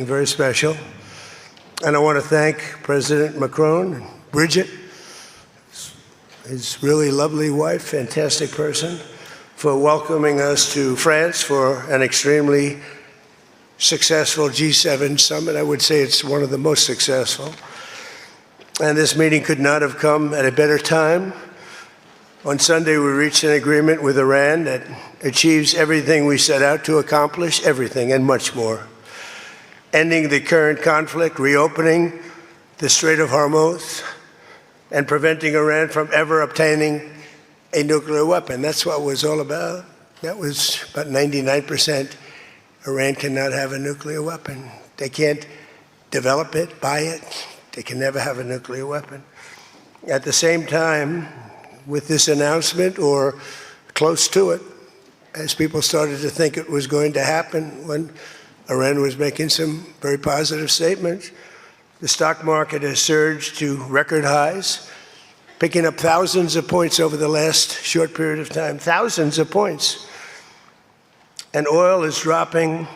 Very special. And I want to thank President Macron and Bridget, his really lovely wife, fantastic person, for welcoming us to France for an extremely successful G7 summit. I would say it's one of the most successful. And this meeting could not have come at a better time. On Sunday, we reached an agreement with Iran that achieves everything we set out to accomplish, everything and much more. Ending the current conflict, reopening the Strait of Hormuz, and preventing Iran from ever obtaining a nuclear weapon. That's what it was all about. That was about 99%. Iran cannot have a nuclear weapon. They can't develop it, buy it. They can never have a nuclear weapon. At the same time, with this announcement, or close to it, as people started to think it was going to happen when Iran was making some very positive statements, the stock market has surged to record highs, picking up thousands of points over the last short period of time, thousands of points. And oil is dropping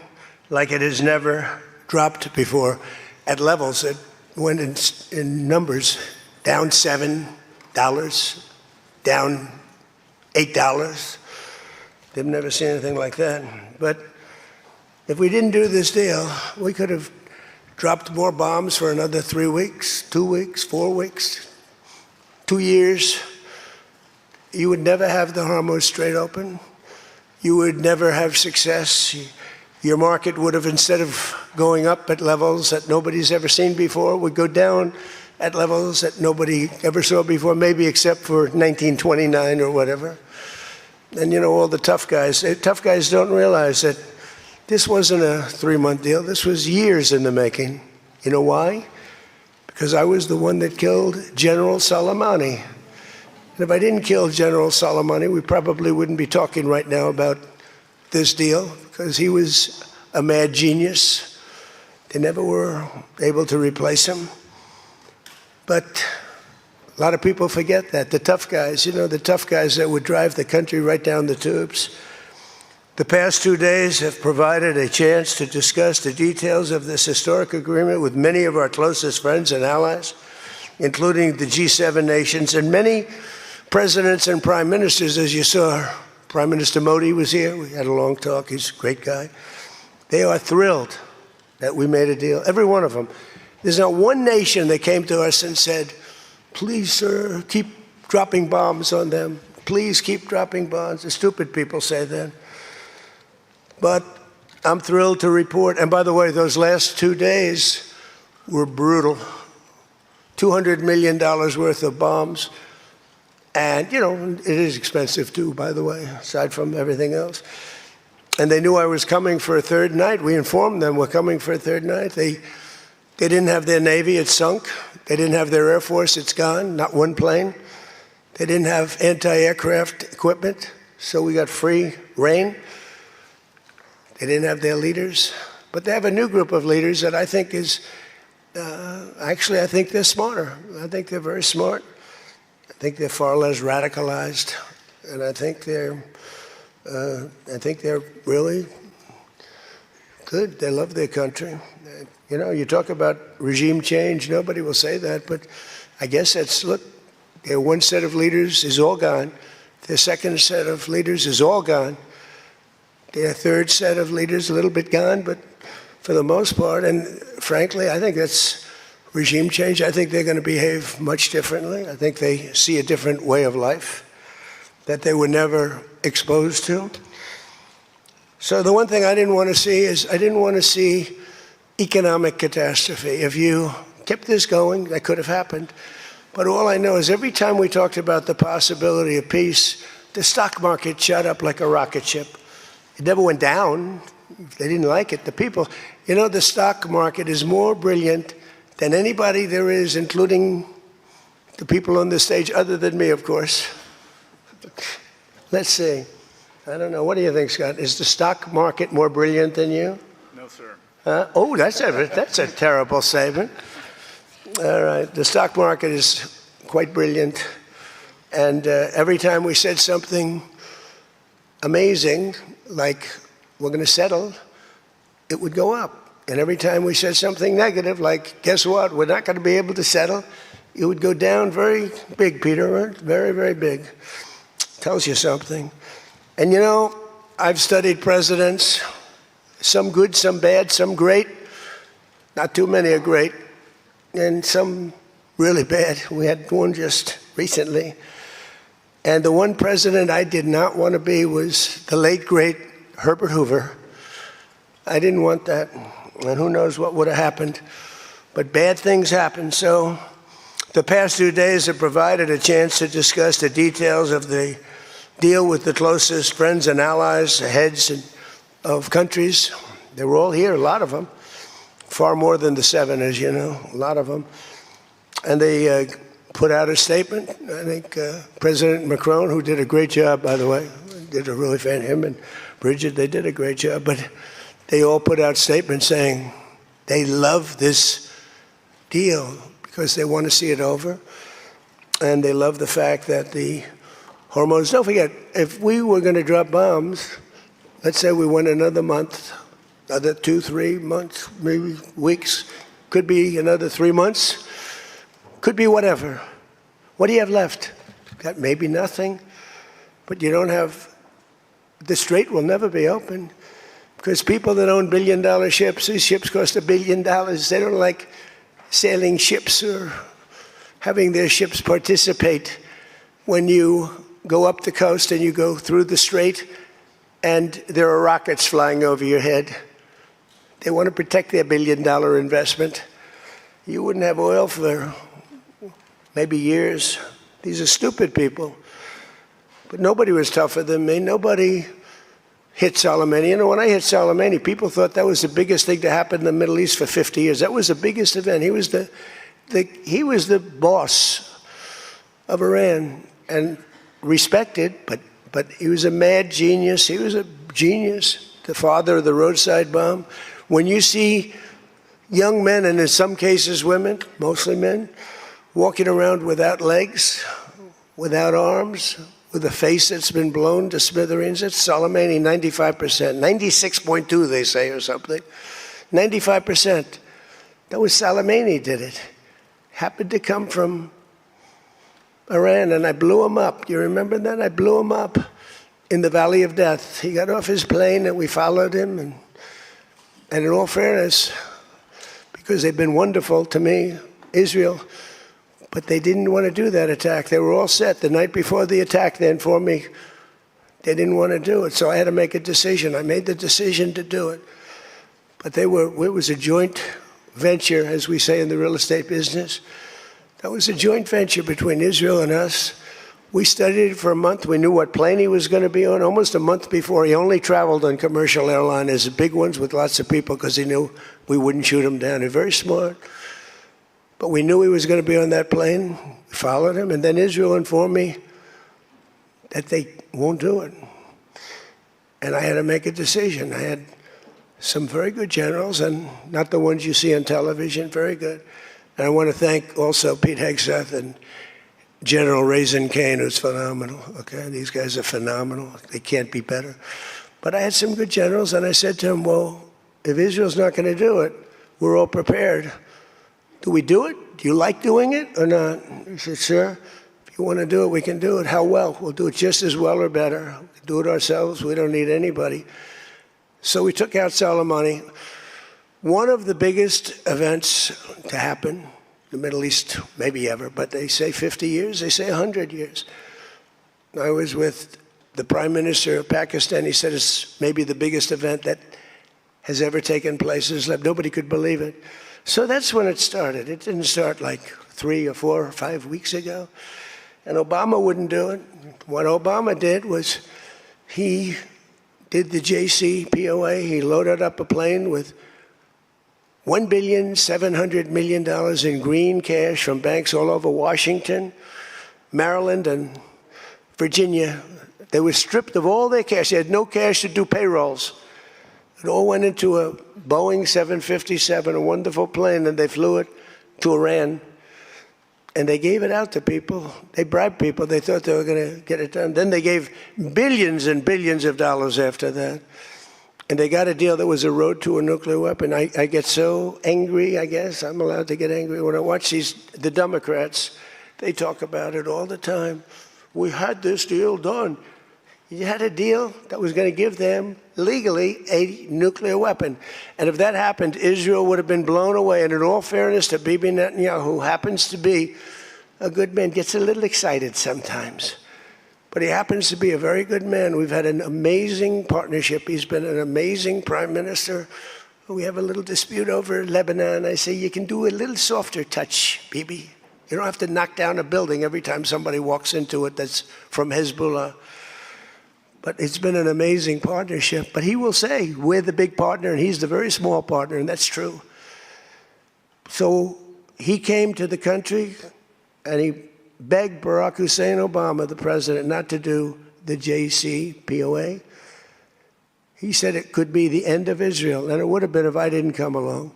like it has never dropped before, at levels that went in numbers down $7, down $8. They've never seen anything like that. But if we didn't do this deal, we could have dropped more bombs for another 3 weeks, 2 weeks, 4 weeks, 2 years. You would never have the Hormuz Strait open. You would never have success. Your market would have, instead of going up at levels that nobody's ever seen before, would go down at levels that nobody ever saw before, maybe except for 1929 or whatever. And you know, all the tough guys don't realize that this wasn't a 3-month deal. This was years in the making. You know why? Because I was the one that killed General Soleimani. And if I didn't kill General Soleimani, we probably wouldn't be talking right now about this deal, because he was a mad genius. They never were able to replace him. But a lot of people forget that. The tough guys, you know, the tough guys that would drive the country right down the tubes. The past 2 days have provided a chance to discuss the details of this historic agreement with many of our closest friends and allies, including the G7 nations and many presidents and prime ministers. As you saw, Prime Minister Modi was here. We had a long talk. He's a great guy. They are thrilled that we made a deal, every one of them. There's not one nation that came to us and said, please, sir, keep dropping bombs on them. Please keep dropping bombs. The stupid people say that. But I'm thrilled to report, and by the way, those last 2 days were brutal. $200 million worth of bombs. And, you know, it is expensive too, by the way, aside from everything else. And they knew I was coming for a third night. We informed them we're coming for a third night. They didn't have their Navy, it's sunk. They didn't have their Air Force, it's gone, not one plane. They didn't have anti-aircraft equipment, so we got free reign. They didn't have their leaders, but they have a new group of leaders that I think is, actually, I think they're smarter. I think they're very smart. I think they're far less radicalized, and I think they're really good. They love their country. You know, you talk about regime change, nobody will say that, but I guess that's, look, their one set of leaders is all gone. Their second set of leaders is all gone. Their third set of leaders, a little bit gone, but for the most part, and frankly, I think that's regime change. I think they're going to behave much differently. I think they see a different way of life that they were never exposed to. So the one thing I didn't want to see is I didn't want to see economic catastrophe. If you kept this going, that could have happened. But all I know is every time we talked about the possibility of peace, the stock market shot up like a rocket ship. It never went down. They didn't like it. The people, you know, the stock market is more brilliant than anybody there is, including the people on the stage, other than me, of course. Let's see. I don't know. What do you think, Scott? Is the stock market more brilliant than you? No, sir. Oh, that's a terrible statement. All right. The stock market is quite brilliant. And every time we said something amazing, like we're going to settle, it would go up. And every time we said something negative, like, guess what, we're not going to be able to settle, it would go down very big, Peter, right? Very, very big. Tells you something. And you know, I've studied presidents, some good, some bad, some great. Not too many are great, and some really bad. We had one just recently. And the one president I did not want to be was the late, great Herbert Hoover. I didn't want that. And who knows what would have happened. But bad things happen. So the past 2 days have provided a chance to discuss the details of the deal with the closest friends and allies, the heads of countries. They were all here, a lot of them. Far more than the 7, as you know, a lot of them. And they put out a statement. I think President Macron, who did a great job, by the way, did a really fan, him and Bridget, they did a great job. But they all put out statements saying they love this deal because they want to see it over. And they love the fact that the hormones, don't forget, if we were going to drop bombs, let's say we went another month, another 2, 3 months, maybe weeks, could be another 3 months, could be whatever. What do you have left? Got maybe nothing, but you don't have, the strait will never be open. Because people that own billion-dollar ships, these ships cost $1 billion. They don't like sailing ships or having their ships participate when you go up the coast and you go through the strait and there are rockets flying over your head. They want to protect their $1 billion investment. You wouldn't have oil for maybe years. These are stupid people. But nobody was tougher than me. Nobody hit Soleimani. You know, when I hit Soleimani, people thought that was the biggest thing to happen in the Middle East for 50 years. That was the biggest event. He was the boss of Iran and respected, but he was a mad genius. He was a genius, the father of the roadside bomb. When you see young men, and in some cases women, mostly men, walking around without legs, without arms, with a face that's been blown to smithereens, it's Soleimani, 95%, 96.2 they say or something, 95%. That was Soleimani did it. Happened to come from Iran, and I blew him up. You remember that? I blew him up in the Valley of Death. He got off his plane and we followed him, and in all fairness, because they've been wonderful to me, Israel, but they didn't want to do that attack. They were all set. The night before the attack, they informed me they didn't want to do it. So I had to make a decision. I made the decision to do it. But it was a joint venture, as we say in the real estate business. That was a joint venture between Israel and us. We studied it for a month. We knew what plane he was going to be on. Almost a month before, he only traveled on commercial airliners, big ones with lots of people, because he knew we wouldn't shoot him down. He's very smart. But we knew he was going to be on that plane. We followed him. And then Israel informed me that they won't do it. And I had to make a decision. I had some very good generals, and not the ones you see on television, very good. And I want to thank also Pete Hegseth and General Raisin Kane, who's phenomenal. Okay, these guys are phenomenal. They can't be better. But I had some good generals, and I said to him, well, if Israel's not going to do it, we're all prepared. Do we do it? Do you like doing it or not? He said, sir, if you want to do it, we can do it. How well? We'll do it just as well or better. We'll do it ourselves. We don't need anybody. So we took out Soleimani. One of the biggest events to happen in the Middle East, maybe ever, but they say 50 years, they say 100 years. I was with the Prime Minister of Pakistan. He said it's maybe the biggest event that has ever taken place. Nobody could believe it. So that's when it started. It didn't start like 3 or 4 or 5 weeks ago. And Obama wouldn't do it. What Obama did was he did the JCPOA. He loaded up a plane with $1.7 billion in green cash from banks all over Washington, Maryland, and Virginia. They were stripped of all their cash. They had no cash to do payrolls. It all went into a Boeing 757, a wonderful plane, and they flew it to Iran. And they gave it out to people. They bribed people. They thought they were going to get it done. Then they gave billions and billions of dollars after that. and they got a deal that was a road to a nuclear weapon. I get so angry, I guess. I'm allowed to get angry when I watch the Democrats. They talk about it all the time. We had this deal done. You had a deal that was going to give them, legally, a nuclear weapon. And if that happened, Israel would have been blown away. And in all fairness to Bibi Netanyahu, who happens to be a good man, gets a little excited sometimes. But he happens to be a very good man. We've had an amazing partnership. He's been an amazing prime minister. We have a little dispute over Lebanon. I say, you can do a little softer touch, Bibi. You don't have to knock down a building every time somebody walks into it that's from Hezbollah. But it's been an amazing partnership. But he will say, we're the big partner, and he's the very small partner, and that's true. So he came to the country, and he begged Barack Hussein Obama, the president, not to do the JCPOA. He said it could be the end of Israel, and it would have been if I didn't come along.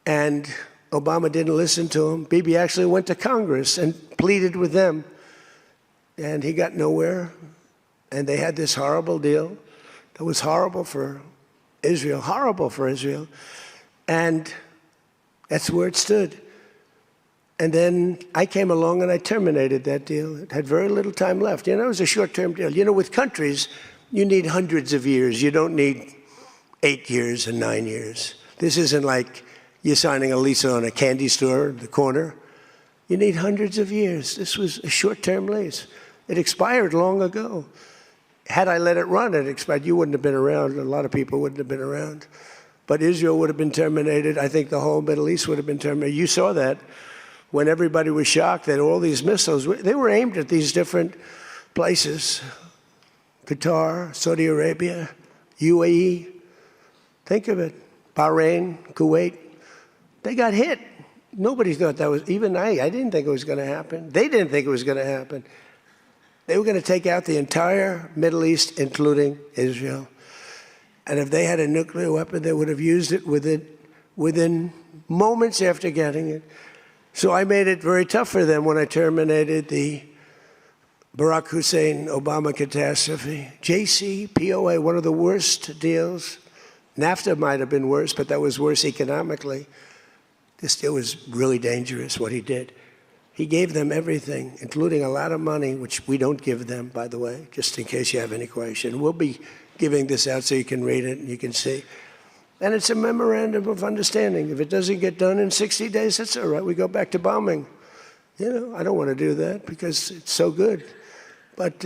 And Obama didn't listen to him. Bibi actually went to Congress and pleaded with them, and he got nowhere. And they had this horrible deal that was horrible for Israel, and that's where it stood. And then I came along and I terminated that deal. It had very little time left. You know, it was a short-term deal. You know, with countries, you need hundreds of years. You don't need 8 years and 9 years. This isn't like you're signing a lease on a candy store in the corner. You need hundreds of years. This was a short-term lease. It expired long ago. Had I let it run, it expired. You wouldn't have been around. A lot of people wouldn't have been around. But Israel would have been terminated. I think the whole Middle East would have been terminated. You saw that when everybody was shocked that all these missiles, they were aimed at these different places. Qatar, Saudi Arabia, UAE. Think of it. Bahrain, Kuwait. They got hit. Nobody thought that was, even I didn't think it was going to happen. They didn't think it was going to happen. They were going to take out the entire Middle East, including Israel. And if they had a nuclear weapon, they would have used it within moments after getting it. So I made it very tough for them when I terminated the Barack Hussein Obama catastrophe. JCPOA, one of the worst deals. NAFTA might have been worse, but that was worse economically. This deal was really dangerous, what he did. He gave them everything, including a lot of money, which we don't give them, by the way, just in case you have any question. We'll be giving this out so you can read it and you can see. And it's a memorandum of understanding. If it doesn't get done in 60 days, that's all right. We go back to bombing. You know, I don't want to do that because it's so good. But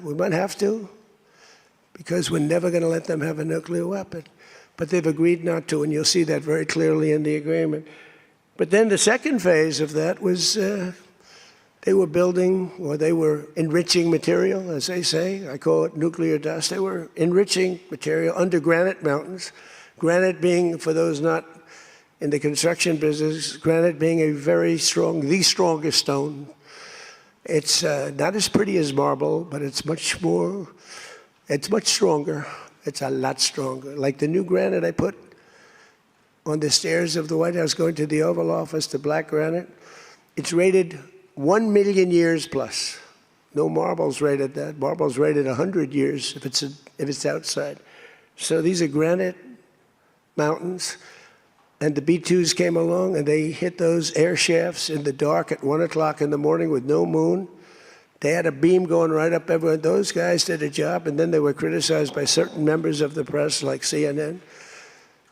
we might have to, because we're never going to let them have a nuclear weapon. But they've agreed not to, and you'll see that very clearly in the agreement. But then the second phase of that was they were building, or they were enriching material, as they say. I call it nuclear dust. They were enriching material under granite mountains. Granite being, for those not in the construction business, granite being a very strong, the strongest stone. It's not as pretty as marble, but it's much stronger. It's a lot stronger. Like the new granite I put on the stairs of the White House going to the Oval Office, the black granite, it's rated 1 million years plus. No marble's rated that. Marble's rated 100 years if it's outside. So these are granite mountains. And the B-2s came along and they hit those air shafts in the dark at 1 o'clock in the morning with no moon. They had a beam going right up everywhere. Those guys did a job, and then they were criticized by certain members of the press, like CNN,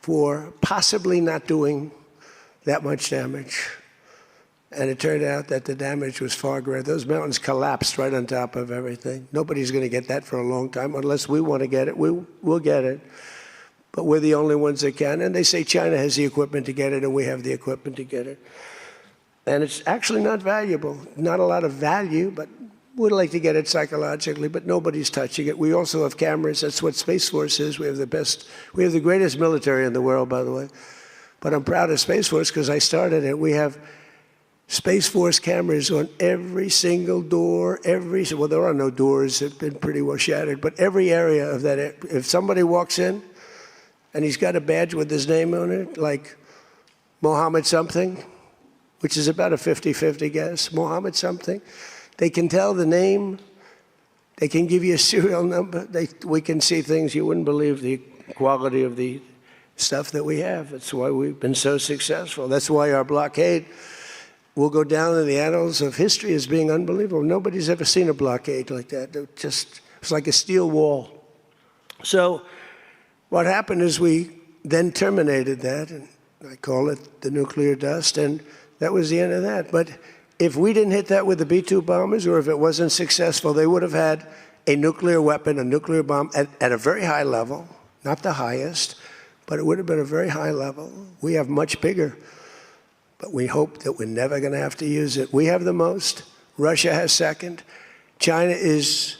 for possibly not doing that much damage. And it turned out that the damage was far greater. Those mountains collapsed right on top of everything. Nobody's going to get that for a long time. Unless we want to get it, we'll get it. But we're the only ones that can. And they say China has the equipment to get it, and we have the equipment to get it. And it's actually not valuable. Not a lot of value, but we'd like to get it psychologically, but nobody's touching it. We also have cameras. That's what Space Force is. We have the greatest military in the world, by the way. But I'm proud of Space Force because I started it. We have Space Force cameras on every single door, well, there are no doors. They've been pretty well shattered, but every area of that. If somebody walks in and he's got a badge with his name on it, like Mohammed something, which is about a 50-50 guess, Mohammed something, they can tell the name. They can give you a serial number. We can see things you wouldn't believe, the quality of the stuff that we have. That's why we've been so successful. That's why our blockade will go down in the annals of history as being unbelievable. Nobody's ever seen a blockade like that. It's like a steel wall. So what happened is we then terminated that, and I call it the nuclear dust, and that was the end of that. But if we didn't hit that with the B-2 bombers, or if it wasn't successful, they would have had a nuclear weapon, a nuclear bomb at a very high level, not the highest, but it would have been a very high level. We have much bigger, but we hope that we're never going to have to use it. We have the most. Russia has second. China is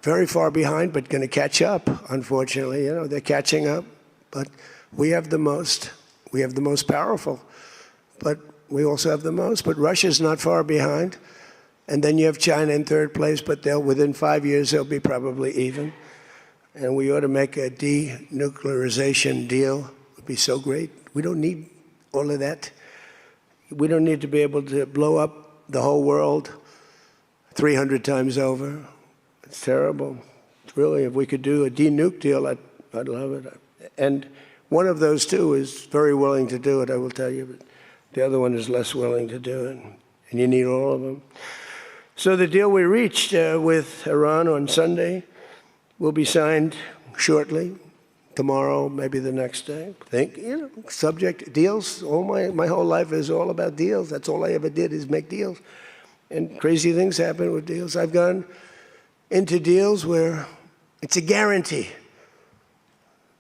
very far behind, but going to catch up, unfortunately. You know, they're catching up, but we have the most. We have the most powerful, but we also have the most. But Russia's not far behind. And then you have China in third place, but within 5 years, they'll be probably even. And we ought to make a denuclearization deal. It would be so great. We don't need all of that. We don't need to be able to blow up the whole world 300 times over. It's terrible. It's really, if we could do a denuke deal, I'd love it. And one of those two is very willing to do it, I will tell you. But the other one is less willing to do it. And you need all of them. So the deal we reached with Iran on Sunday will be signed shortly, tomorrow, maybe the next day. Subject deals. My whole life is all about deals. That's all I ever did is make deals. And crazy things happen with deals. I've gone into deals where it's a guarantee.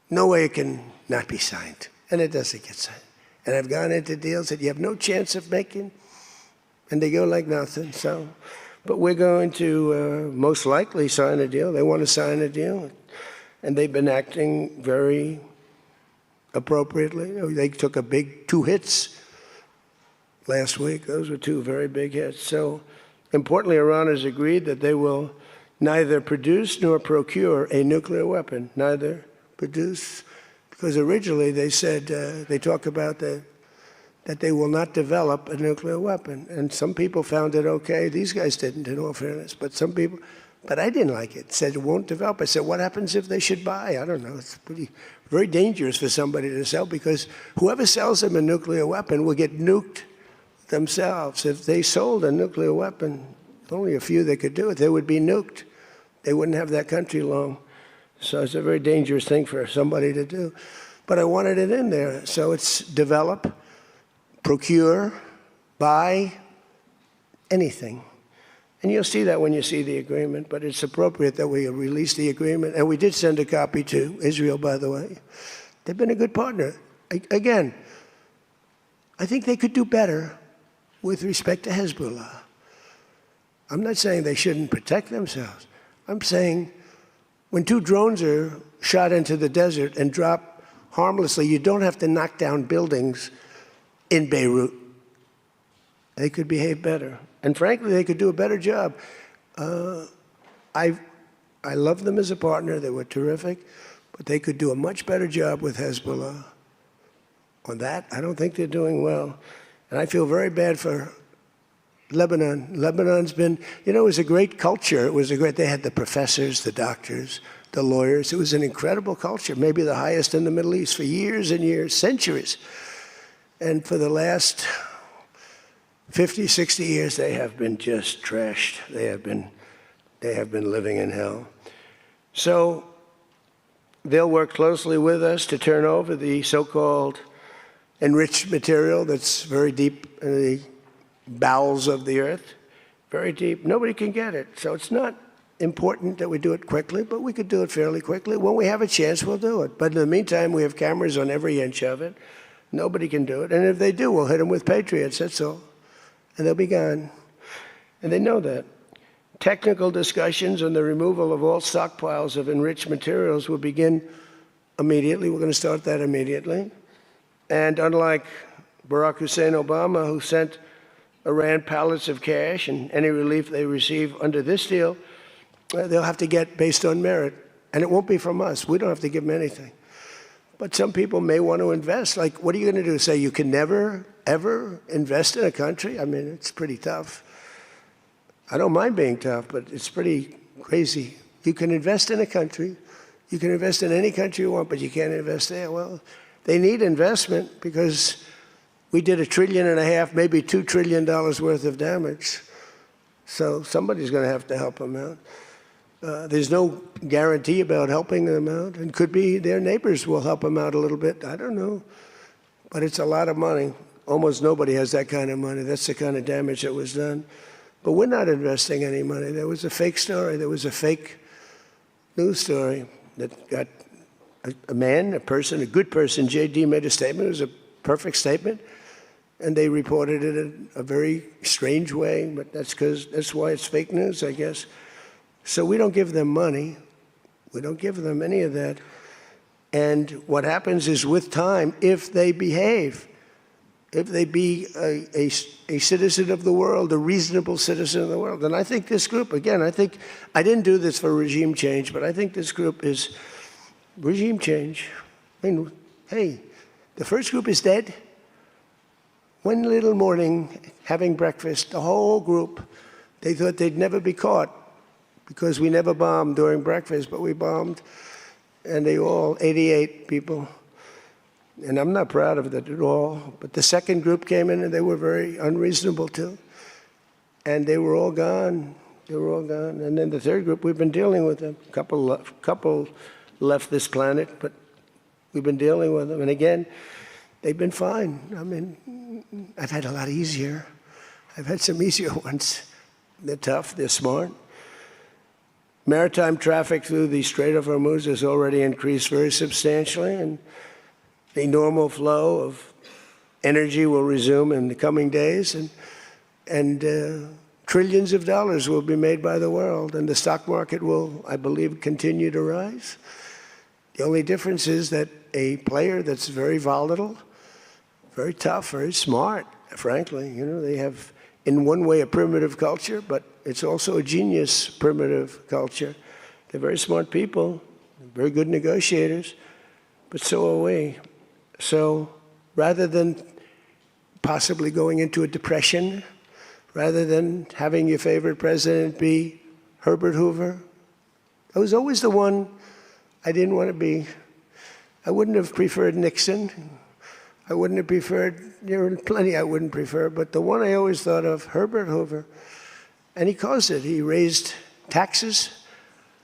No way it can not be signed. And it doesn't get signed. And I've gone into deals that you have no chance of making, and they go like nothing. So, but we're going to most likely sign a deal. They want to sign a deal. And they've been acting very appropriately. They took a big 2 hits last week. Those were 2 very big hits. So importantly, Iran has agreed that they will neither produce nor procure a nuclear weapon. Neither produce, because originally they said, they talk about that they will not develop a nuclear weapon. And some people found it okay. These guys didn't, in all fairness. But some people, but I didn't like it. Said it won't develop. I said, what happens if they should buy? I don't know. It's very dangerous for somebody to sell, because whoever sells them a nuclear weapon will get nuked themselves. If they sold a nuclear weapon, only a few that could do it, they would be nuked. They wouldn't have that country long. So it's a very dangerous thing for somebody to do. But I wanted it in there. So it's develop, procure, buy, anything. And you'll see that when you see the agreement, but it's appropriate that we release the agreement. And we did send a copy to Israel, by the way. They've been a good partner. Again, I think they could do better with respect to Hezbollah. I'm not saying they shouldn't protect themselves. I'm saying when 2 drones are shot into the desert and drop harmlessly, you don't have to knock down buildings in Beirut. They could behave better. And frankly, they could do a better job. I love them as a partner. They were terrific. But they could do a much better job with Hezbollah. On that, I don't think they're doing well. And I feel very bad for Lebanon. Lebanon's been, it was a great culture. They had the professors, the doctors, the lawyers. It was an incredible culture, maybe the highest in the Middle East for years and years, centuries. And for the last 50, 60 years, they have been just trashed. They have been living in hell. So they'll work closely with us to turn over the so-called enriched material that's very deep in the bowels of the earth, very deep. Nobody can get it. So it's not important that we do it quickly, but we could do it fairly quickly. When we have a chance, we'll do it. But in the meantime, we have cameras on every inch of it. Nobody can do it. And if they do, we'll hit them with Patriots, that's all. And they'll be gone. And they know that. Technical discussions on the removal of all stockpiles of enriched materials will begin immediately. We're going to start that immediately. And unlike Barack Hussein Obama, who sent Iran pallets of cash and any relief they receive under this deal, they'll have to get based on merit. And it won't be from us. We don't have to give them anything. But some people may want to invest. Like, what are you going to do? Say you can never, ever invest in a country? I mean, it's pretty tough. I don't mind being tough, but it's pretty crazy. You can invest in a country. You can invest in any country you want, but you can't invest there. Well, they need investment because we did $1.5 trillion, maybe $2 trillion worth of damage. So somebody's going to have to help them out. There's no guarantee about helping them out. And could be their neighbors will help them out a little bit. I don't know. But it's a lot of money. Almost nobody has that kind of money. That's the kind of damage that was done. But we're not investing any money. There was a fake story. There was a fake news story that got a man, a person, a good person. J.D. made a statement. It was a perfect statement. And they reported it in a very strange way. But that's why it's fake news, I guess. So we don't give them money. We don't give them any of that. And what happens is with time, if they behave, if they be a citizen of the world, a reasonable citizen of the world. And I think this group, again, I didn't do this for regime change, but I think this group is regime change. I mean, hey, the first group is dead. One little morning, having breakfast, the whole group, they thought they'd never be caught because we never bombed during breakfast, but we bombed. And they all, 88 people. And I'm not proud of that at all. But the second group came in and they were very unreasonable too. And they were all gone. They were all gone. And then the third group, we've been dealing with them. Couple left this planet, but we've been dealing with them. And again, they've been fine. I mean, I've had a lot easier. I've had some easier ones. They're tough, they're smart. Maritime traffic through the Strait of Hormuz has already increased very substantially, and the normal flow of energy will resume in the coming days, and trillions of dollars will be made by the world, and the stock market will, I believe, continue to rise. The only difference is that a player that's very volatile, very tough, very smart, frankly, you know, they have, in one way, a primitive culture, but it's also a genius primitive culture. They're very smart people, very good negotiators, but so are we. So rather than possibly going into a depression, rather than having your favorite president be Herbert Hoover, I was always the one I didn't want to be. I wouldn't have preferred Nixon. I wouldn't have preferred, there are plenty I wouldn't prefer, but the one I always thought of, Herbert Hoover, and he caused it. He raised taxes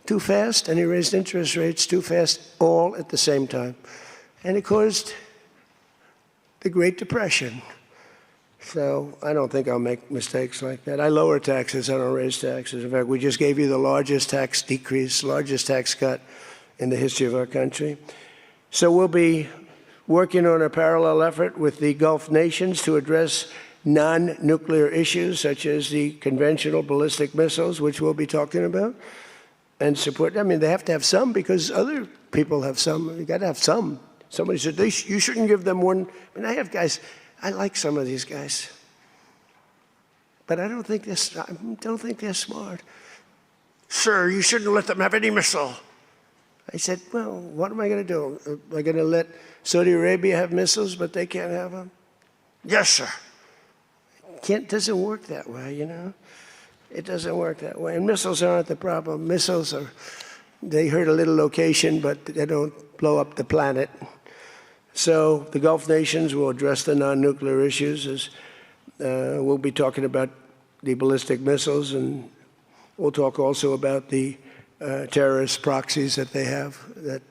too fast, and he raised interest rates too fast, all at the same time. And it caused the Great Depression. So I don't think I'll make mistakes like that. I lower taxes, I don't raise taxes. In fact, we just gave you the largest tax decrease, largest tax cut in the history of our country. So we'll be working on a parallel effort with the Gulf nations to address non-nuclear issues such as the conventional ballistic missiles, which we'll be talking about, and support. I mean, they have to have some because other people have some. You got to have some. Somebody said, you shouldn't give them one. I mean, I have guys, I like some of these guys, but I don't think they're smart. Sir, you shouldn't let them have any missile. I said, well, what am I going to do? Am I going to let Saudi Arabia have missiles, but they can't have them? Yes, sir. Doesn't work that way, you know? It doesn't work that way. And missiles aren't the problem. Missiles they hurt a little location, but they don't blow up the planet. So the Gulf nations will address the non-nuclear issues. We'll be talking about the ballistic missiles, and we'll talk also about the terrorist proxies that they have. That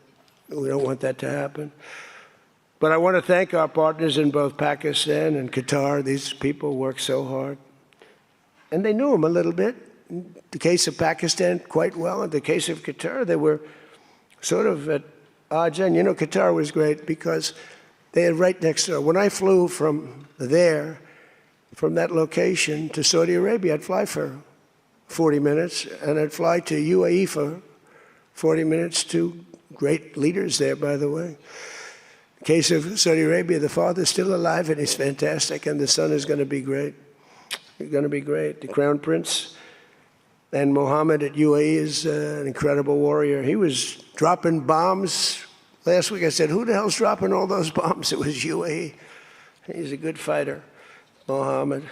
we don't want that to happen. But I want to thank our partners in both Pakistan and Qatar. These people work so hard. And they knew them a little bit. In the case of Pakistan, quite well. In the case of Qatar, they were sort of at odds. And, you know, Qatar was great because they had right next door. When I flew from there, from that location to Saudi Arabia, I'd fly for 40 minutes, and I'd fly to UAE for 40 minutes, to great leaders there, by the way. In the case of Saudi Arabia, the father's still alive, and he's fantastic, and the son is going to be great. He's going to be great. The Crown Prince and Mohammed at UAE is an incredible warrior. He was dropping bombs. Last week I said, who the hell's dropping all those bombs? It was UAE. He's a good fighter, Mohammed.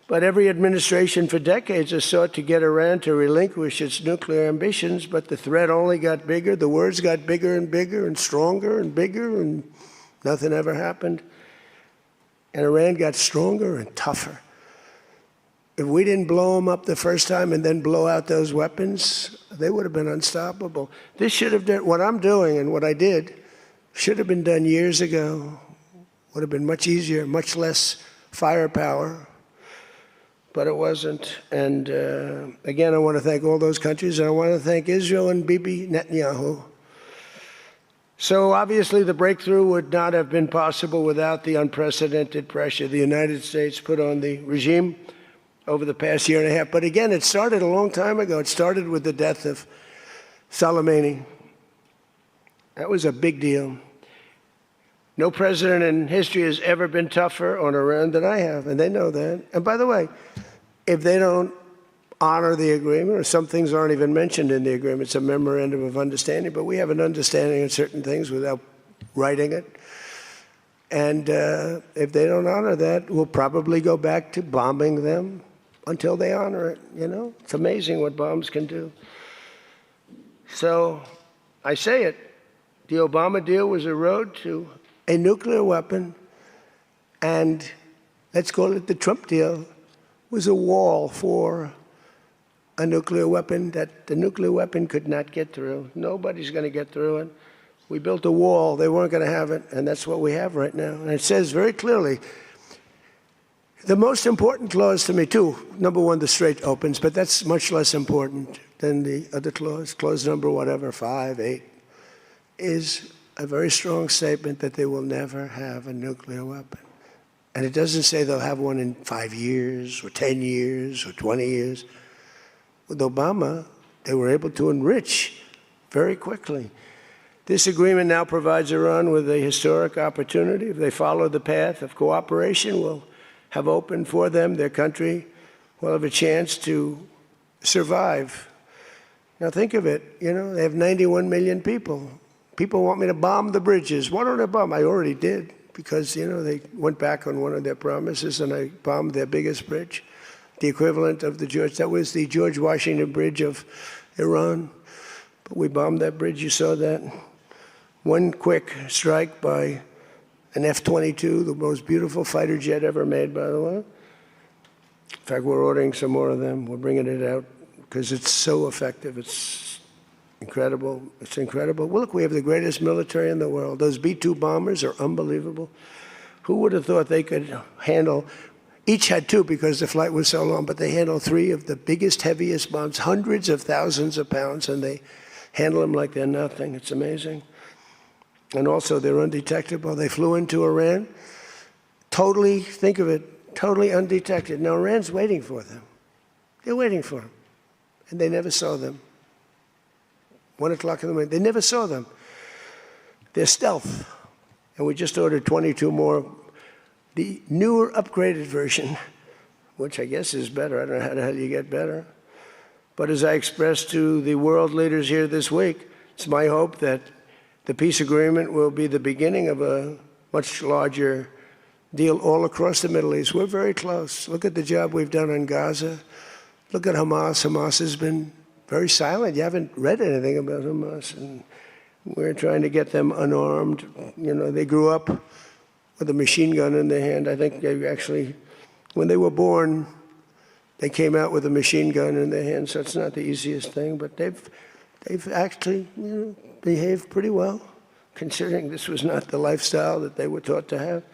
But every administration for decades has sought to get Iran to relinquish its nuclear ambitions, but the threat only got bigger. The words got bigger and bigger and stronger and bigger, and nothing ever happened. And Iran got stronger and tougher. If we didn't blow them up the first time and then blow out those weapons, they would have been unstoppable. This should have done, what I'm doing and what I did, should have been done years ago. Would have been much easier, much less firepower. But it wasn't. And again, I want to thank all those countries, and I want to thank Israel and Bibi Netanyahu. So obviously the breakthrough would not have been possible without the unprecedented pressure the United States put on the regime over the past year and a half. But again, it started a long time ago. It started with the death of Soleimani. That was a big deal. No president in history has ever been tougher on Iran than I have, and they know that. And by the way, if they don't honor the agreement, or some things aren't even mentioned in the agreement, it's a memorandum of understanding, but we have an understanding of certain things without writing it. And if they don't honor that, we'll probably go back to bombing them until they honor it, you know? It's amazing what bombs can do. So I say it, the Obama deal was a road to a nuclear weapon, and let's call it the Trump deal, was a wall for a nuclear weapon that the nuclear weapon could not get through. Nobody's going to get through it. We built a wall. They weren't going to have it, and that's what we have right now. And it says very clearly, the most important clause to me, too, number one, the Strait opens, but that's much less important than the other clause. Clause number whatever, 5, 8, is a very strong statement that they will never have a nuclear weapon. And it doesn't say they'll have one in 5 years or 10 years or 20 years. With Obama, they were able to enrich very quickly. This agreement now provides Iran with a historic opportunity. If they follow the path of cooperation, will have opened for them, their country will have a chance to survive. Now think of it, you know, they have 91 million people. People want me to bomb the bridges. Why don't I bomb? I already did, because, you know, they went back on one of their promises, and I bombed their biggest bridge, the equivalent of that was the George Washington Bridge of Iran. But we bombed that bridge, you saw that. One quick strike by an F-22, the most beautiful fighter jet ever made, by the way. In fact, we're ordering some more of them. We're bringing it out because it's so effective. It's incredible. It's incredible. Well, look, we have the greatest military in the world. Those B-2 bombers are unbelievable. Who would have thought they could handle, each had 2 because the flight was so long, but they handle 3 of the biggest, heaviest bombs, hundreds of thousands of pounds, and they handle them like they're nothing. It's amazing. And also, they're undetectable. They flew into Iran, totally, think of it, totally undetected. Now, Iran's waiting for them. They're waiting for them. And they never saw them. 1 o'clock in the morning, they never saw them. They're stealth. And we just ordered 22 more. The newer, upgraded version, which I guess is better. I don't know how the hell you get better. But as I expressed to the world leaders here this week, it's my hope that the peace agreement will be the beginning of a much larger deal all across the Middle East. We're very close. Look at the job we've done on Gaza. Look at Hamas. Hamas has been very silent. You haven't read anything about Hamas. And we're trying to get them unarmed. You know, they grew up with a machine gun in their hand. I think they actually, when they were born, they came out with a machine gun in their hand, so it's not the easiest thing. But they've actually, you know, behaved pretty well, considering this was not the lifestyle that they were taught to have.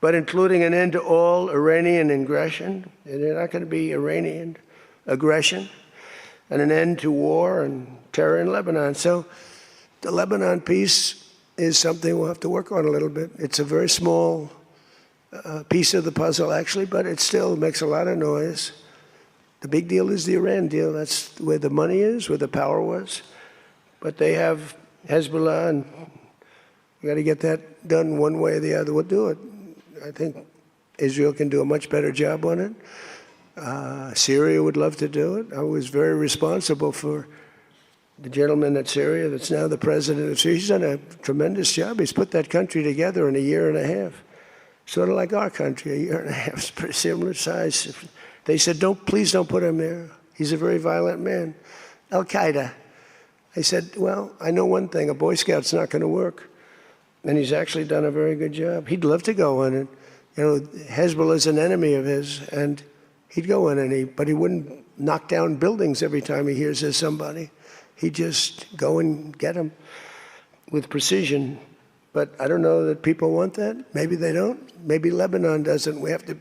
But including an end to all Iranian aggression, and they're not going to be Iranian aggression, and an end to war and terror in Lebanon. So the Lebanon peace is something we'll have to work on a little bit. It's a very small piece of the puzzle, actually, but it still makes a lot of noise. The big deal is the Iran deal. That's where the money is, where the power was. But they have Hezbollah, and we got to get that done one way or the other. We'll do it. I think Israel can do a much better job on it. Syria would love to do it. I was very responsible for the gentleman at Syria that's now the president of Syria. He's done a tremendous job. He's put that country together in a year and a half. sort of like our country, a year and a half, it's pretty similar size. They said, please don't put him there. He's a very violent man. Al-Qaeda. I said, well, I know one thing, a Boy Scout's not going to work. And he's actually done a very good job. He'd love to go in, and Hezbollah is an enemy of his, and he'd go in, but he wouldn't knock down buildings every time he hears there's somebody. He'd just go and get them with precision. But I don't know that people want that. Maybe they don't. Maybe Lebanon doesn't. We have to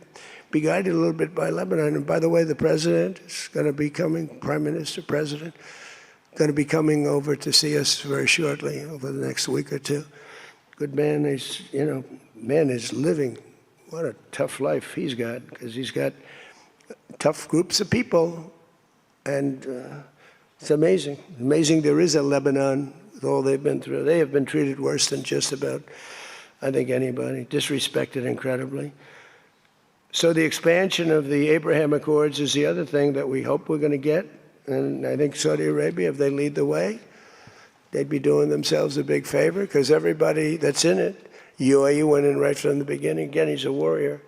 be guided a little bit by Lebanon. And by the way, the president is going to be coming, Prime Minister, President, going to be coming over to see us very shortly, over the next week or two. Good man. He's, man is living. What a tough life he's got, because he's got tough groups of people. And it's amazing. Amazing there is a Lebanon with all they've been through. They have been treated worse than just about, I think, anybody. Disrespected incredibly. So the expansion of the Abraham Accords is the other thing that we hope we're going to get. And I think Saudi Arabia, if they lead the way, they'd be doing themselves a big favor, because everybody that's in it, UAE went in right from the beginning. Again, he's a warrior.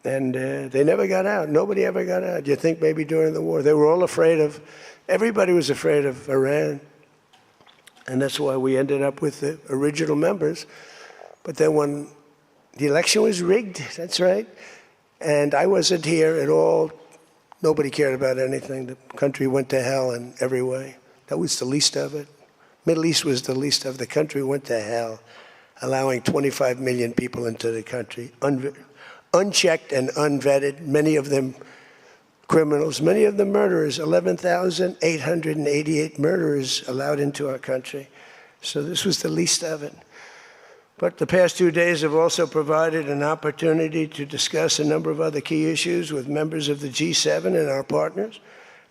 And they never got out. Nobody ever got out. You think maybe during the war. They were all afraid of, everybody was afraid of Iran. And that's why we ended up with the original members. But then when the election was rigged, that's right, and I wasn't here at all, nobody cared about anything. The country went to hell in every way. That was the least of it. Middle East was the least of it. The country went to hell, allowing 25 million people into the country, unchecked and unvetted, many of them criminals, many of them murderers, 11,888 murderers allowed into our country. So this was the least of it. But the past 2 days have also provided an opportunity to discuss a number of other key issues with members of the G7 and our partners.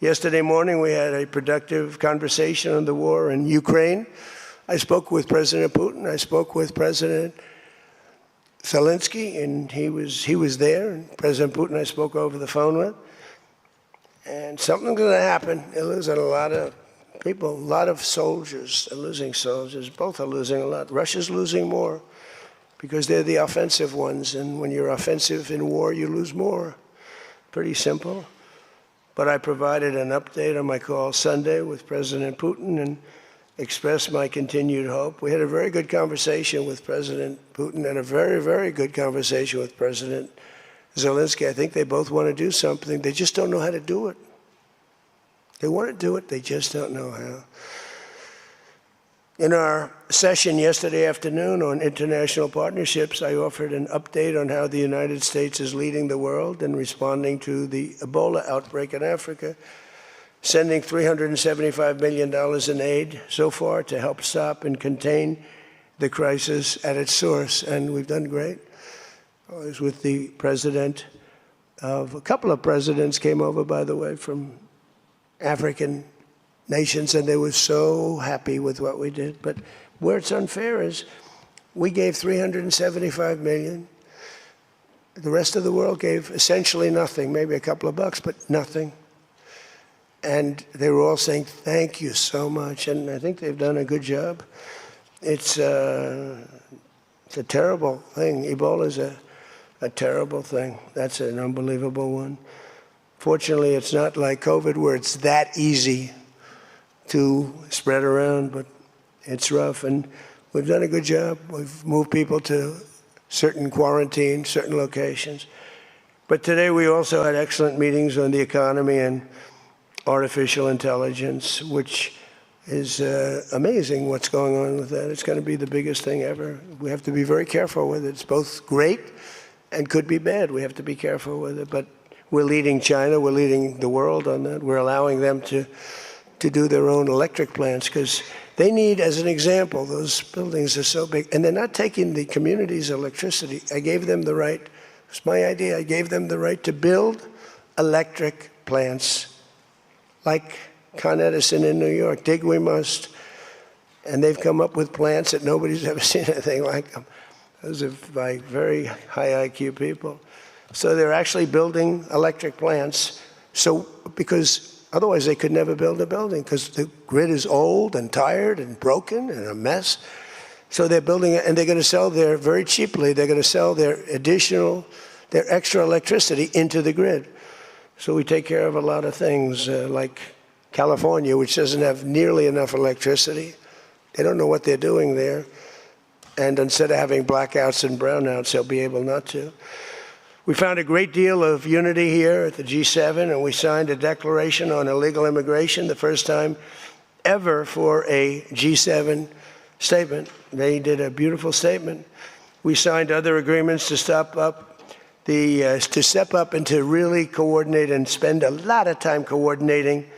Yesterday morning, we had a productive conversation on the war in Ukraine. I spoke with President Putin. I spoke with President Zelensky, and he was there. And President Putin I spoke over the phone with. And something's going to happen. They're losing a lot of people, a lot of soldiers. They're losing soldiers. Both are losing a lot. Russia's losing more because they're the offensive ones. And when you're offensive in war, you lose more. Pretty simple. But I provided an update on my call Sunday with President Putin and expressed my continued hope. We had a very good conversation with President Putin and a very, very good conversation with President Zelensky. I think they both want to do something. They just don't know how to do it. They want to do it, they just don't know how. In our session yesterday afternoon on international partnerships, I offered an update on how the United States is leading the world in responding to the Ebola outbreak in Africa, sending $375 million in aid so far to help stop and contain the crisis at its source, and we've done great. I was with the president of, a couple of presidents came over, by the way, from African nations, and they were so happy with what we did. But where it's unfair is we gave $375 million. The rest of the world gave essentially nothing, maybe a couple of bucks, but nothing. And they were all saying, thank you so much. And I think they've done a good job. It's a terrible thing. Ebola is a terrible thing. That's an unbelievable one. Fortunately, it's not like COVID where it's that easy to spread around, but it's rough. And we've done a good job. We've moved people to certain quarantine, certain locations. But today we also had excellent meetings on the economy and artificial intelligence, which is amazing what's going on with that. It's going to be the biggest thing ever. We have to be very careful with it. It's both great and could be bad. We have to be careful with it. But we're leading China. We're leading the world on that. We're allowing them to do their own electric plants because they need, as an example, those buildings are so big. And they're not taking the community's electricity. I gave them the right. It's my idea. I gave them the right to build electric plants like Con Edison in New York. Dig we must. And they've come up with plants that nobody's ever seen anything like them. Those are by very high IQ people. So they're actually building electric plants. So because otherwise they could never build a building because the grid is old and tired and broken and a mess. So they're building it, and they're going to sell very cheaply, they're going to sell their extra electricity into the grid. So we take care of a lot of things, like California, which doesn't have nearly enough electricity. They don't know what they're doing there. And instead of having blackouts and brownouts, they'll be able not to. We found a great deal of unity here at the G7, and we signed a declaration on illegal immigration, the first time ever for a G7 statement. They did a beautiful statement. We signed other agreements to step up and to really coordinate and spend a lot of time coordinating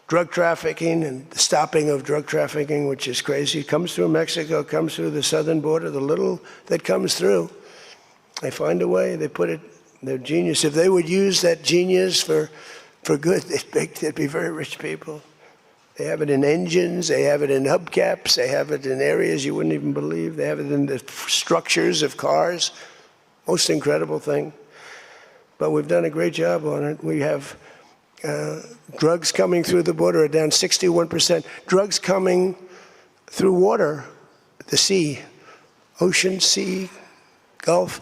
drug trafficking and the stopping of drug trafficking, which is crazy. It comes through Mexico, comes through the southern border, the little that comes through. They find a way, they put it, they're genius. If they would use that genius for good, they'd be very rich people. They have it in engines, they have it in hubcaps, they have it in areas you wouldn't even believe. They have it in the structures of cars. Most incredible thing. But we've done a great job on it. We have drugs coming through the border are down 61%. Drugs coming through water, the sea, ocean, sea, Gulf,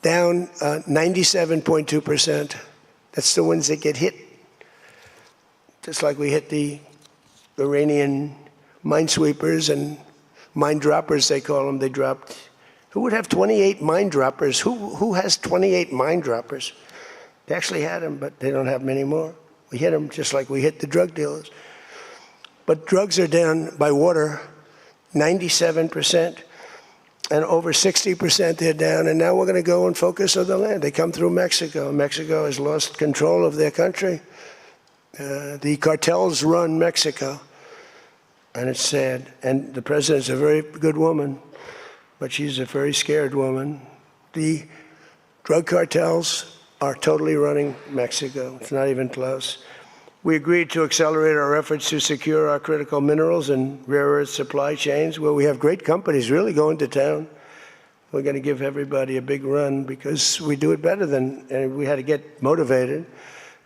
down 97.2%. That's the ones that get hit. Just like we hit the Iranian minesweepers and mine droppers, they call them. They dropped. Who would have 28 mine droppers? Who has 28 mine droppers? They actually had them, but they don't have them anymore. We hit them just like we hit the drug dealers. But drugs are down by water 97%, and over 60% they're down. And now we're going to go and focus on the land. They come through Mexico. Mexico has lost control of their country. The cartels run Mexico, and it's sad. And the president's a very good woman, but she's a very scared woman. The drug cartels are totally running Mexico. It's not even close. We agreed to accelerate our efforts to secure our critical minerals and rare earth supply chains, where we have great companies really going to town. We're going to give everybody a big run because we do it better and we had to get motivated.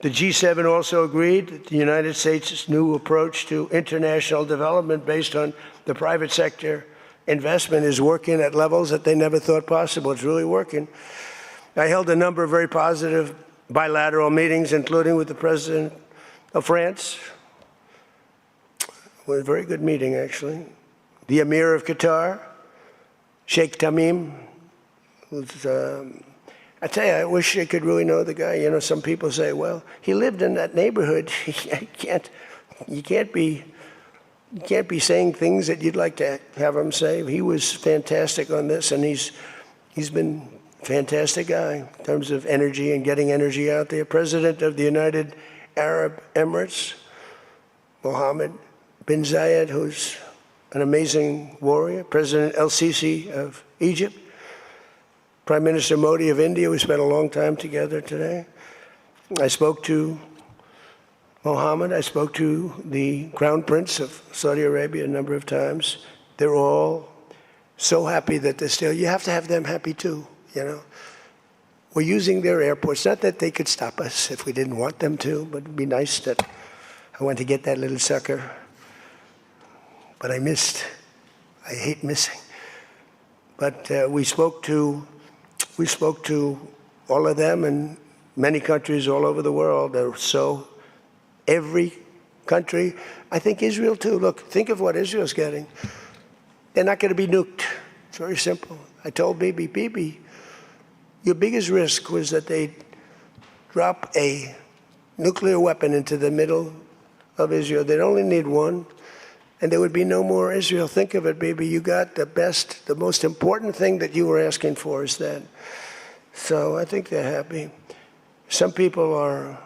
The G7 also agreed that the United States' new approach to international development based on the private sector investment is working at levels that they never thought possible. It's really working. I held a number of very positive bilateral meetings, including with the president of France. It was a very good meeting, actually. The Emir of Qatar, Sheikh Tamim. I tell you, I wish I could really know the guy. You know, some people say, well, he lived in that neighborhood. You can't be saying things that you'd like to have him say. He was fantastic on this, and he's been a fantastic guy in terms of energy and getting energy out there. President of the United Arab Emirates, Mohammed bin Zayed, who's an amazing warrior. President El-Sisi of Egypt. Prime Minister Modi of India. We spent a long time together today. I spoke to Mohammed. I spoke to the Crown Prince of Saudi Arabia a number of times. They're all so happy that they're still. You have to have them happy too, you know. We're using their airports. Not that they could stop us if we didn't want them to, but it'd be nice that I went to get that little sucker. But I missed. I hate missing. But we spoke to all of them and many countries all over the world. So every country, I think Israel too. Look, think of what Israel's getting. They're not going to be nuked. It's very simple. I told Bibi, your biggest risk was that they'd drop a nuclear weapon into the middle of Israel. They'd only need one, and there would be no more Israel. Think of it, Bibi. You got the best, the most important thing that you were asking for is that. So I think they're happy. Some people are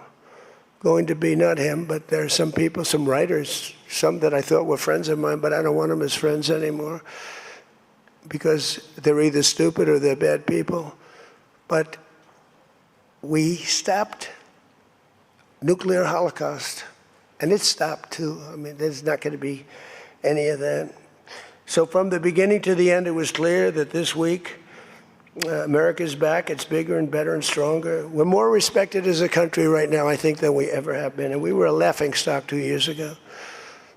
going to be, not him, but there are some people, some writers, some that I thought were friends of mine, but I don't want them as friends anymore because they're either stupid or they're bad people. But we stopped nuclear holocaust, and it stopped too. I mean, there's not going to be any of that. So from the beginning to the end, it was clear that this week, America's back. It's bigger and better and stronger. We're more respected as a country right now, I think, than we ever have been. And we were a laughingstock 2 years ago.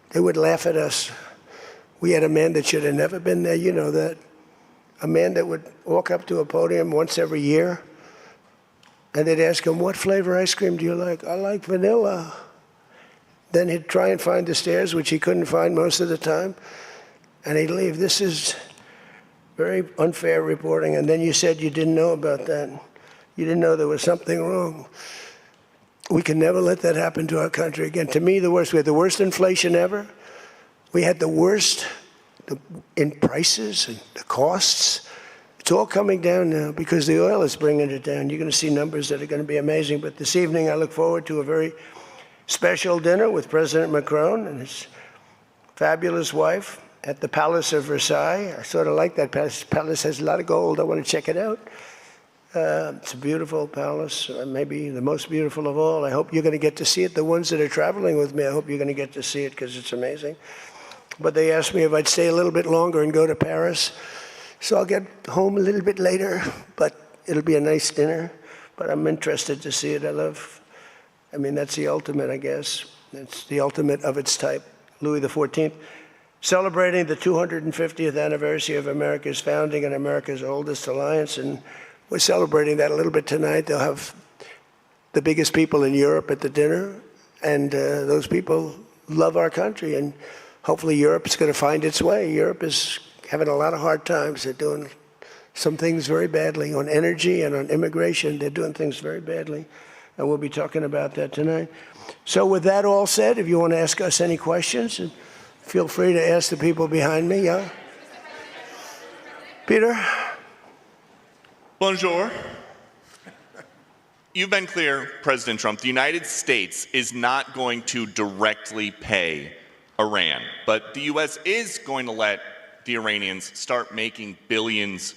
They would laugh at us. We had a man that should have never been there. You know that. A man that would walk up to a podium once every year, and they'd ask him, what flavor ice cream do you like? I like vanilla. Then he'd try and find the stairs, which he couldn't find most of the time, and he'd leave. This is very unfair reporting. And then you said you didn't know about that. You didn't know there was something wrong. We can never let that happen to our country again. To me, the worst. We had the worst inflation ever. We had the worst in prices and the costs. It's all coming down now because the oil is bringing it down. You're going to see numbers that are going to be amazing. But this evening, I look forward to a very special dinner with President Macron and his fabulous wife at the Palace of Versailles. I sort of like that palace. Palace has a lot of gold. I want to check it out. It's a beautiful palace, maybe the most beautiful of all. I hope you're going to get to see it. The ones that are traveling with me, I hope you're going to get to see it because it's amazing. But they asked me if I'd stay a little bit longer and go to Paris. So I'll get home a little bit later, but it'll be a nice dinner. But I'm interested to see it. I mean, that's the ultimate, I guess. It's the ultimate of its type. Louis XIV, celebrating the 250th anniversary of America's founding and America's oldest alliance. And we're celebrating that a little bit tonight. They'll have the biggest people in Europe at the dinner. And those people love our country. And hopefully Europe's going to find its way. Europe is having a lot of hard times. They're doing some things very badly on energy and on immigration. They're doing things very badly. And we'll be talking about that tonight. So with that all said, if you want to ask us any questions, feel free to ask the people behind me. Yeah? Peter? Bonjour. You've been clear, President Trump, the United States is not going to directly pay Iran, but the U.S. is going to let the Iranians start making billions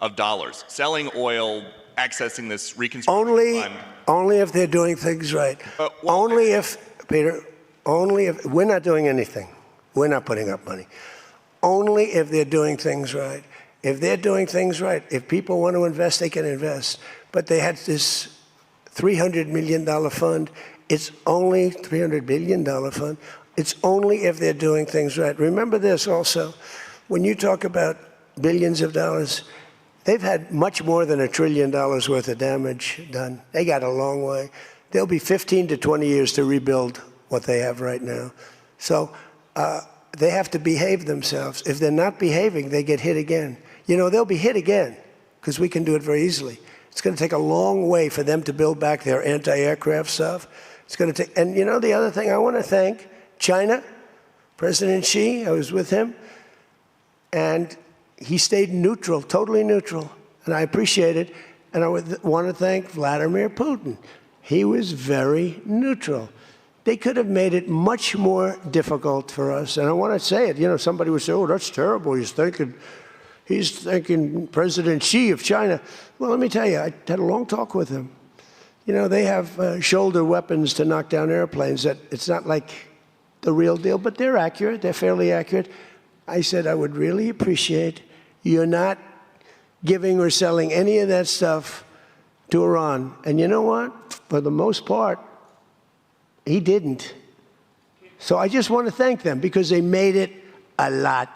of dollars, selling oil, accessing this reconstruction fund. Only if they're doing things right. Only if, Peter, only if, we're not doing anything. We're not putting up money. Only if they're doing things right. If they're doing things right, if people want to invest, they can invest. But they had this $300 million fund. It's only $300 billion fund. It's only if they're doing things right. Remember this also. When you talk about billions of dollars, they've had much more than $1 trillion worth of damage done. They got a long way. There'll be 15 to 20 years to rebuild what they have right now. So they have to behave themselves. If they're not behaving, they get hit again. You know, they'll be hit again because we can do it very easily. It's going to take a long way for them to build back their anti-aircraft stuff. It's going to take, and you know, the other thing I want to thank China, President Xi, I was with him, and he stayed neutral, totally neutral, and I appreciate it. And I want to thank Vladimir Putin. He was very neutral. They could have made it much more difficult for us. And I want to say it. You know, somebody would say, oh, that's terrible. He's thanking President Xi of China. Well, let me tell you, I had a long talk with him. You know, they have shoulder weapons to knock down airplanes. That it's not like the real deal, but they're accurate. They're fairly accurate. I said, I would really appreciate you're not giving or selling any of that stuff to Iran. And you know what? For the most part, he didn't. So I just want to thank them because they made it a lot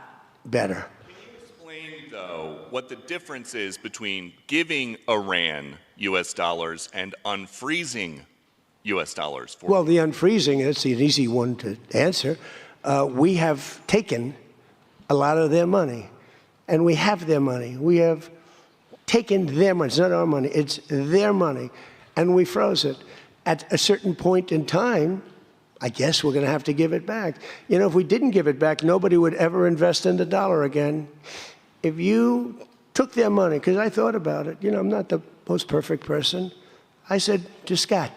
better. Can you explain, though, what the difference is between giving Iran U.S. dollars and unfreezing U.S. dollars? Well, the unfreezing, that's an easy one to answer. We have taken a lot of their money, and we have their money. We have taken their money. It's not our money. It's their money, and we froze it. At a certain point in time, I guess we're going to have to give it back. You know, if we didn't give it back, nobody would ever invest in the dollar again. If you took their money, because I thought about it, you know, I'm not the most perfect person. I said to Scott,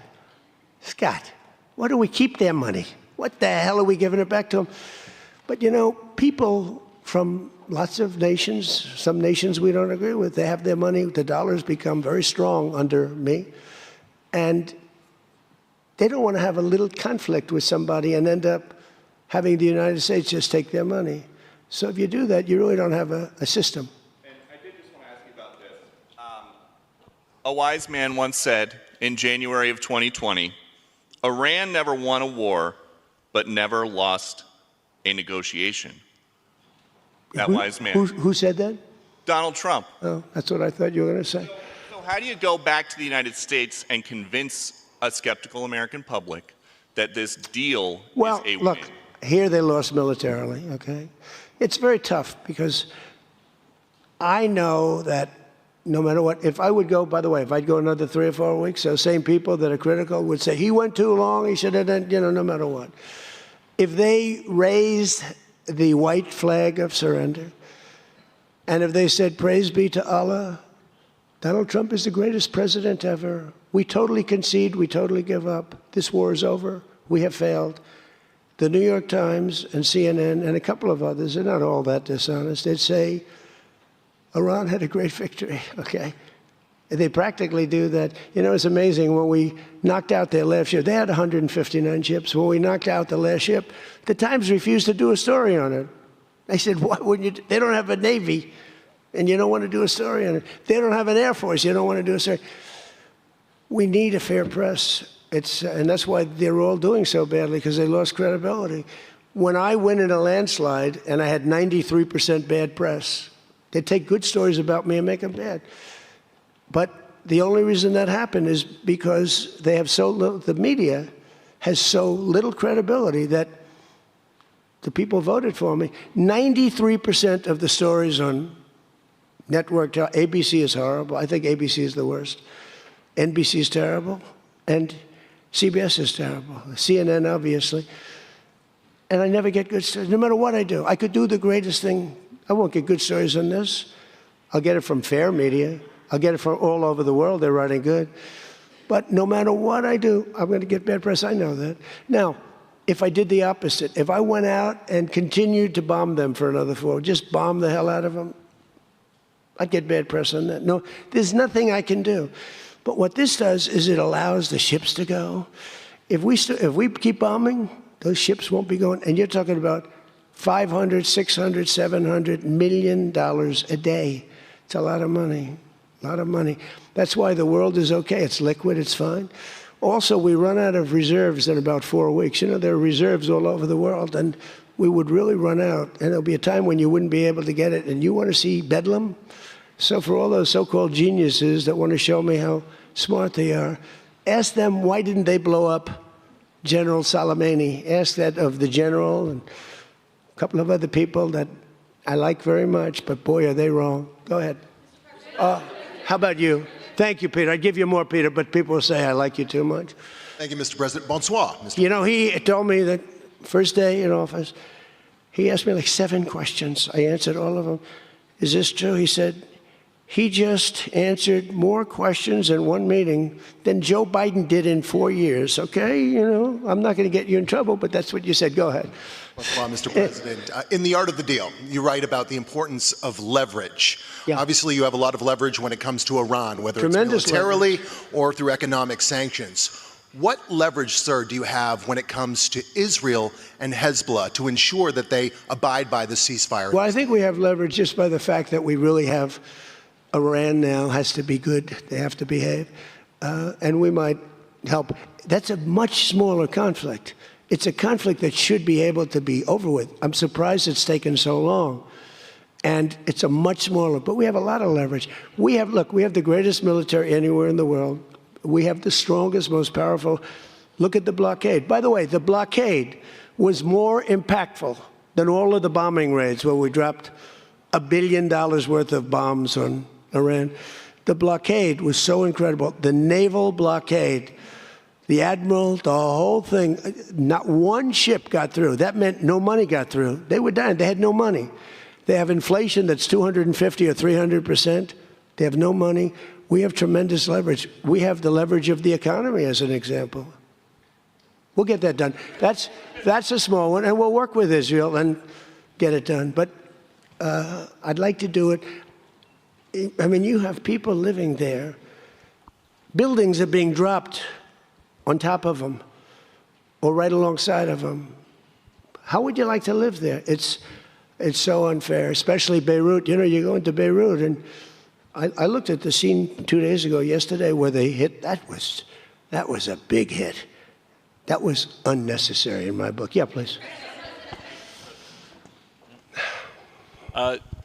why do we keep their money? What the hell are we giving it back to them? But, you know, people from lots of nations, some nations we don't agree with, they have their money. The dollar's become very strong under me. And they don't want to have a little conflict with somebody and end up having the United States just take their money. So if you do that, you really don't have a system. And I did just want to ask you about this. A wise man once said in January of 2020, Iran never won a war, but never lost a negotiation. that wise man. Who said that? Donald Trump. Oh, that's what I thought you were going to say. So how do you go back to the United States and convince a skeptical American public that this deal is a look, win? here they lost militarily, okay? It's very tough because I know that no matter what, if I would go, by the way, if I'd go another 3 or 4 weeks, those same people that are critical would say, he went too long, he should have done, no matter what. If they raised the white flag of surrender, and if they said, praise be to Allah, Donald Trump is the greatest president ever. We totally concede, we totally give up. This war is over, we have failed. The New York Times and CNN and a couple of others, they're not all that dishonest, they'd say, Iran had a great victory, okay? They practically do that. It's amazing. When we knocked out their last ship, they had 159 ships. When we knocked out the last ship, the Times refused to do a story on it. They said, why wouldn't you? They don't have a Navy, and you don't want to do a story on it. They don't have an Air Force, you don't want to do a story. We need a fair press. And that's why they're all doing so badly, because they lost credibility. When I win in a landslide, and I had 93% bad press, they take good stories about me and make them bad. But the only reason that happened is because they have so little, the media has so little credibility that the people voted for me. 93% of the stories on network, ABC is horrible. I think ABC is the worst. NBC is terrible. And CBS is terrible. CNN, obviously. And I never get good stories, no matter what I do. I could do the greatest thing. I won't get good stories on this. I'll get it from fair media. I'll get it from all over the world. They're writing good. But no matter what I do, I'm going to get bad press. I know that. Now, if I did the opposite, if I went out and continued to bomb them for another 4, just bomb the hell out of them, I'd get bad press on that. No, there's nothing I can do. But what this does is it allows the ships to go. If we keep bombing, those ships won't be going. And you're talking about $500, $600, $700 million a day. It's a lot of money. A lot of money. That's why the world is okay. It's liquid. It's fine. Also, we run out of reserves in about 4 weeks. There are reserves all over the world, and we would really run out. And there'll be a time when you wouldn't be able to get it. And you want to see bedlam? So for all those so-called geniuses that want to show me how smart they are, ask them why didn't they blow up General Soleimani? Ask that of the general and a couple of other people that I like very much, but boy, are they wrong. Go ahead. How about you? Thank you, Peter. I'd give you more, Peter, but people will say I like you too much. Thank you, Mr. President. Bonsoir, Mr. He told me that first day in office, he asked me like 7 questions. I answered all of them. Is this true? He said, he just answered more questions in one meeting than Joe Biden did in 4 years, okay? I'm not going to get you in trouble, but that's what you said. Go ahead. Bonsoir, Mr. President. In The Art of the Deal, you write about the importance of leverage. Yeah. Obviously, you have a lot of leverage when it comes to Iran, whether Tremendous it's militarily or through economic sanctions. What leverage, sir, do you have when it comes to Israel and Hezbollah to ensure that they abide by the ceasefire? Well, I think we have leverage just by the fact that we really have Iran now has to be good. They have to behave. And we might help. That's a much smaller conflict. It's a conflict that should be able to be over with. I'm surprised it's taken so long. And it's a much smaller, but we have a lot of leverage. We have the greatest military anywhere in the world. We have the strongest, most powerful. Look at the blockade. By the way, the blockade was more impactful than all of the bombing raids where we dropped $1 billion worth of bombs on Iran. The blockade was so incredible. The naval blockade, the admiral, the whole thing, not one ship got through. That meant no money got through. They were dying. They had no money. They have inflation that's 250 or 300%. They have no money. We have tremendous leverage. We have the leverage of the economy, as an example. We'll get that done. That's a small one, and we'll work with Israel and get it done. But I'd like to do it. I mean, you have people living there. Buildings are being dropped on top of them or right alongside of them. How would you like to live there? It's so unfair, especially Beirut. You go into Beirut, and I looked at the scene 2 days ago, yesterday, where they hit. That was a big hit. That was unnecessary in my book. Yeah, please.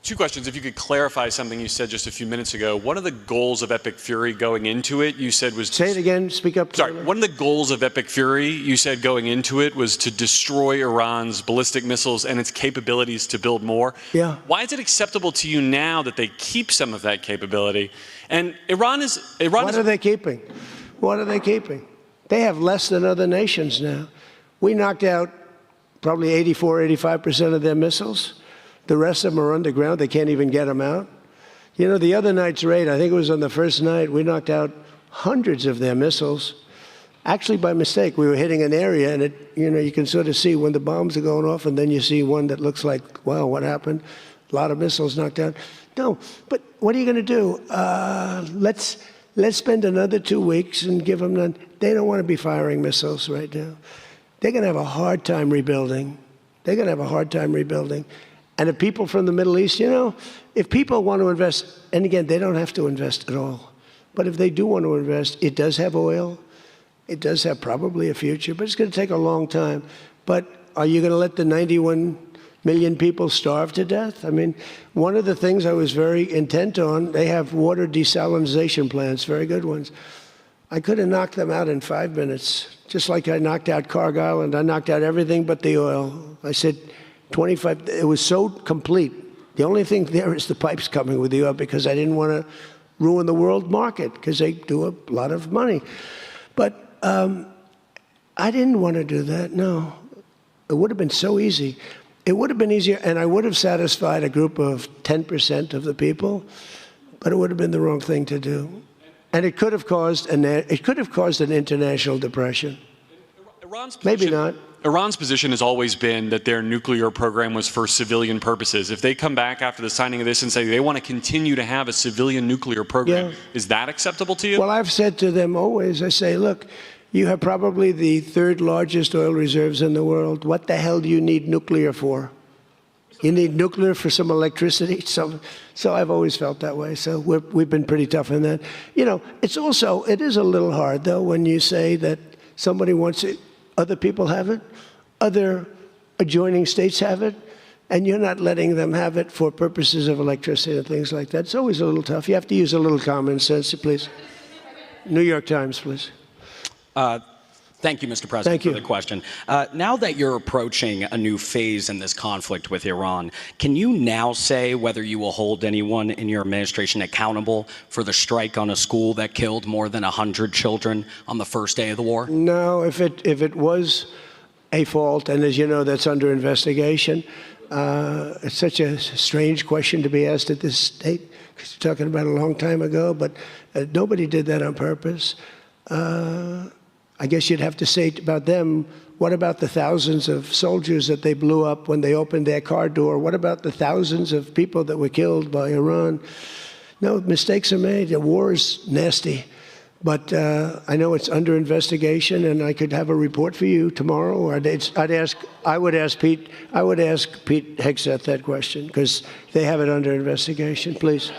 Two questions. If you could clarify something you said just a few minutes ago. One of the goals of Epic Fury going into it, you said was... Say it again. Speak up. Sorry. One of the goals of Epic Fury, you said going into it, was to destroy Iran's ballistic missiles and its capabilities to build more. Yeah. Why is it acceptable to you now that they keep some of that capability? And Iran is... What are they keeping? What are they keeping? They have less than other nations now. We knocked out probably 84, 85% of their missiles. The rest of them are underground. They can't even get them out. You know, the other night's raid, I think it was on the first night, we knocked out hundreds of their missiles. Actually, by mistake, we were hitting an area, and you can sort of see when the bombs are going off, and then you see one that looks like, wow, what happened? A lot of missiles knocked out. No, but what are you going to do? Let's spend another 2 weeks and give them none. They don't want to be firing missiles right now. They're going to have a hard time rebuilding. They're going to have a hard time rebuilding. And if people from the Middle East, if people want to invest, and again, they don't have to invest at all, but if they do want to invest, it does have oil. It does have probably a future, but it's going to take a long time. But are you going to let the 91 million people starve to death? I mean, one of the things I was very intent on, they have water desalination plants, very good ones. I could have knocked them out in 5 minutes, just like I knocked out Cargill, and I knocked out everything but the oil. I said, 25, it was so complete. The only thing there is the pipes coming with the oil because I didn't want to ruin the world market because they do a lot of money. But I didn't want to do that, no. It would have been so easy. It would have been easier, and I would have satisfied a group of 10% of the people, but it would have been the wrong thing to do. And it could have caused an international depression. Maybe not. Iran's position has always been that their nuclear program was for civilian purposes. If they come back after the signing of this and say they want to continue to have a civilian nuclear program, is that acceptable to you? Well, I've said to them always, I say, look, you have probably the third largest oil reserves in the world. What the hell do you need nuclear for? You need nuclear for some electricity? So I've always felt that way. So we've been pretty tough on that. It is a little hard, though, when you say that somebody wants it, other people have it, other adjoining states have it, and you're not letting them have it for purposes of electricity and things like that. It's always a little tough. You have to use a little common sense, please. New York Times, please. Thank you, Mr. President, for the question. Now that you're approaching a new phase in this conflict with Iran, can you now say whether you will hold anyone in your administration accountable for the strike on a school that killed more than 100 children on the first day of the war? No, if it was a fault, and as you know, that's under investigation. It's such a strange question to be asked at this state, because you're talking about a long time ago, but nobody did that on purpose. I guess you'd have to say about them, what about the thousands of soldiers that they blew up when they opened their car door? What about the thousands of people that were killed by Iran? No, mistakes are made. The war is nasty. But I know it's under investigation, and I could have a report for you tomorrow. Or I would ask Pete Hegseth that question, because they have it under investigation. Please.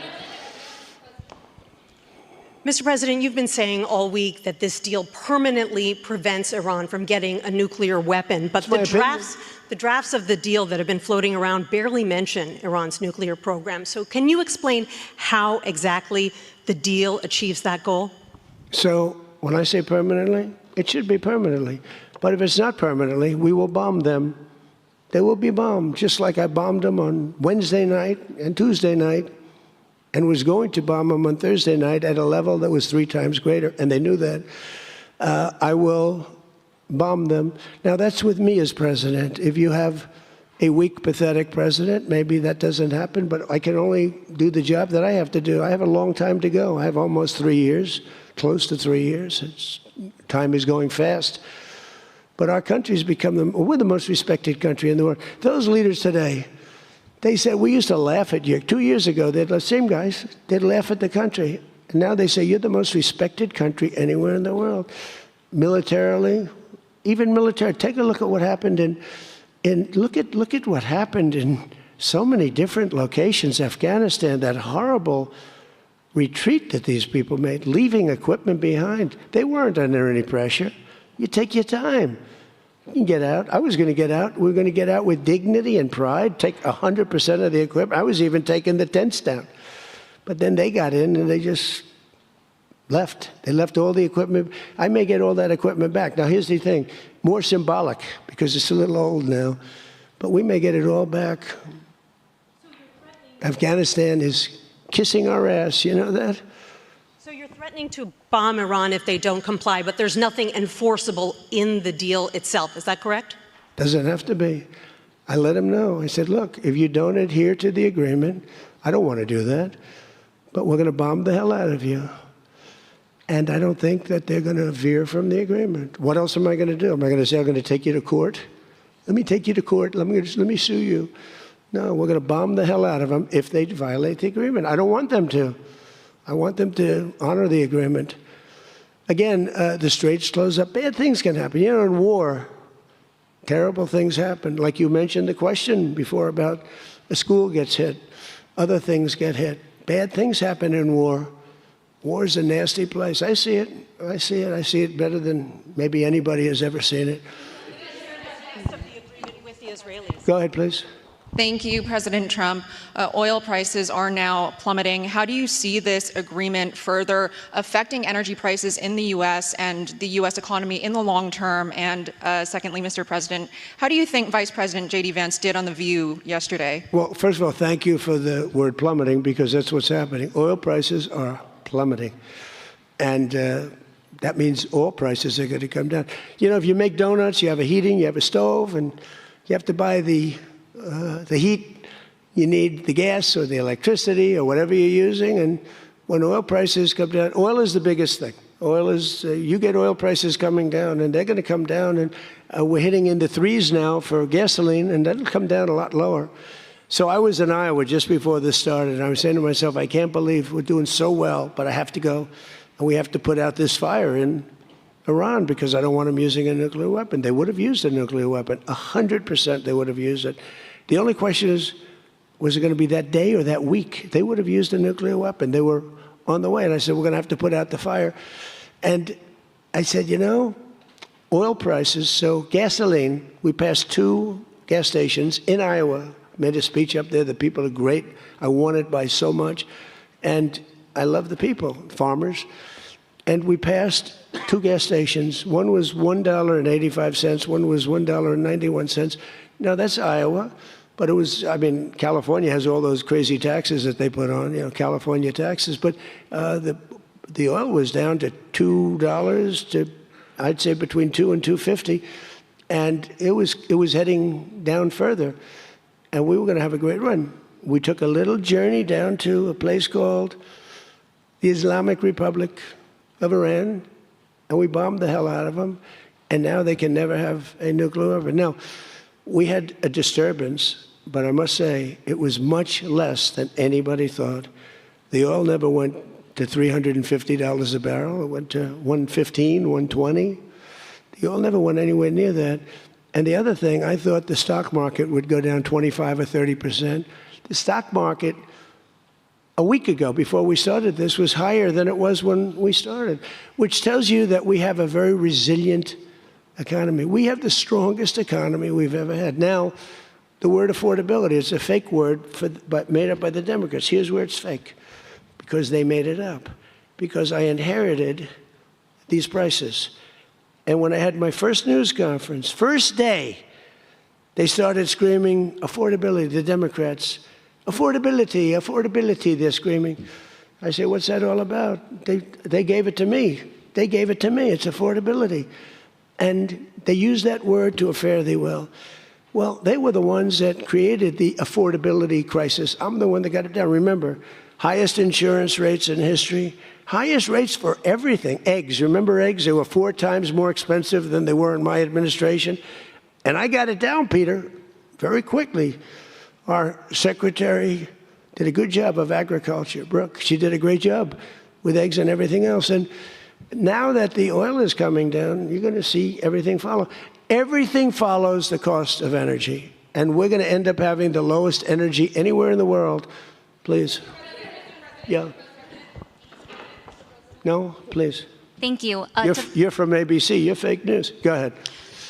Mr. President, you've been saying all week that this deal permanently prevents Iran from getting a nuclear weapon, but the drafts of the deal that have been floating around barely mention Iran's nuclear program. So can you explain how exactly the deal achieves that goal? So when I say permanently, it should be permanently. But if it's not permanently, we will bomb them. They will be bombed, just like I bombed them on Wednesday night and Tuesday night, and was going to bomb them on Thursday night at a level that was 3 times greater, and they knew that. I will bomb them. Now, that's with me as president. If you have a weak, pathetic president, maybe that doesn't happen, but I can only do the job that I have to do. I have a long time to go. I have almost 3 years, close to 3 years. Time is going fast. But our country's become we're the most respected country in the world. Those leaders today, they said, we used to laugh at you. 2 years ago, the same guys, they'd laugh at the country. And now they say, you're the most respected country anywhere in the world. Militarily, even military. Take a look at what happened look at what happened in so many different locations. Afghanistan, that horrible retreat that these people made, leaving equipment behind. They weren't under any pressure. You take your time. You can get out. I was going to get out. We were going to get out with dignity and pride, take 100% of the equipment. I was even taking the tents down. But then they got in and they just left. They left all the equipment. I may get all that equipment back. Now, here's the thing. More symbolic, because it's a little old now. But we may get it all back. Afghanistan is kissing our ass. You know that? So you're threatening to bomb Iran if they don't comply, but there's nothing enforceable in the deal itself. Is that correct? Doesn't have to be. I let them know. I said, look, if you don't adhere to the agreement, I don't want to do that, but we're going to bomb the hell out of you. And I don't think that they're going to veer from the agreement. What else am I going to do? Am I going to say I'm going to take you to court? Let me take you to court. Let me sue you. No, we're going to bomb the hell out of them if they violate the agreement. I don't want them to. I want them to honor the agreement. Again, the straits close up. Bad things can happen. You know, in war, terrible things happen. Like you mentioned the question before about a school gets hit. Other things get hit. Bad things happen in war. War is a nasty place. I see it. I see it. I see it better than maybe anybody has ever seen it. Of the agreement with the Israelis. Go ahead, please. Thank you, President Trump. Oil prices are now plummeting. How do you see this agreement further affecting energy prices in the U.S. and the U.S. economy in the long term? And secondly, Mr. President, how do you think Vice President J.D. Vance did on The View yesterday? Well, first of all, thank you for the word plummeting, because that's what's happening. Oil prices are plummeting. And that means oil prices are going to come down. You know, if you make donuts, you have a heating, you have a stove, and you have to buy the heat, you need the gas or the electricity or whatever you're using. And when oil prices come down, oil is the biggest thing. Oil is, you get oil prices coming down, and they're going to come down. And we're hitting into threes now for gasoline, and that'll come down a lot lower. So I was in Iowa just before this started, and I was saying to myself, I can't believe we're doing so well, but I have to go, and we have to put out this fire in Iran because I don't want them using a nuclear weapon. They would have used a nuclear weapon. 100% they would have used it. The only question is, was it going to be that day or that week? They would have used a nuclear weapon. They were on the way, and I said, we're going to have to put out the fire. And I said, you know, oil prices, so gasoline, we passed 2 gas stations in Iowa, made a speech up there. The people are great. I won it by so much. And I love the people, farmers. And we passed 2 gas stations. One was $1.85, one was $1.91. Now, that's Iowa, but it was, I mean, California has all those crazy taxes that they put on, you know, California taxes. But the oil was down to $2 to, I'd say, between $2 and $2.50. And it was heading down further. And we were going to have a great run. We took a little journey down to a place called the Islamic Republic of Iran, and we bombed the hell out of them, and now they can never have a nuclear weapon. Now, we had a disturbance, but I must say it was much less than anybody thought. The oil never went to $350 a barrel. It went to $115, $120. The oil never went anywhere near that. And the other thing, I thought the stock market would go down 25 or 30%. The stock market, a week ago, before we started this, was higher than it was when we started, which tells you that we have a very resilient economy. We have the strongest economy we've ever had. Now, the word affordability is a fake word but made up by the Democrats. Here's where it's fake, because they made it up, because I inherited these prices. And when I had my first news conference, first day, they started screaming affordability, the Democrats. Affordability, affordability, they're screaming. I say, what's that all about? They gave it to me. They gave it to me. It's affordability. And they use that word to a fare thee well. Well, they were the ones that created the affordability crisis. I'm the one that got it down. Remember, highest insurance rates in history, highest rates for everything. Eggs, remember eggs? They were 4 times more expensive than they were in my administration. And I got it down, Peter, very quickly. Our secretary did a good job of agriculture, Brooke. She did a great job with eggs and everything else. And now that the oil is coming down, you're going to see everything follow. Everything follows the cost of energy. And we're going to end up having the lowest energy anywhere in the world. Please. Yeah. No, please. Thank you. You're from ABC. You're fake news. Go ahead.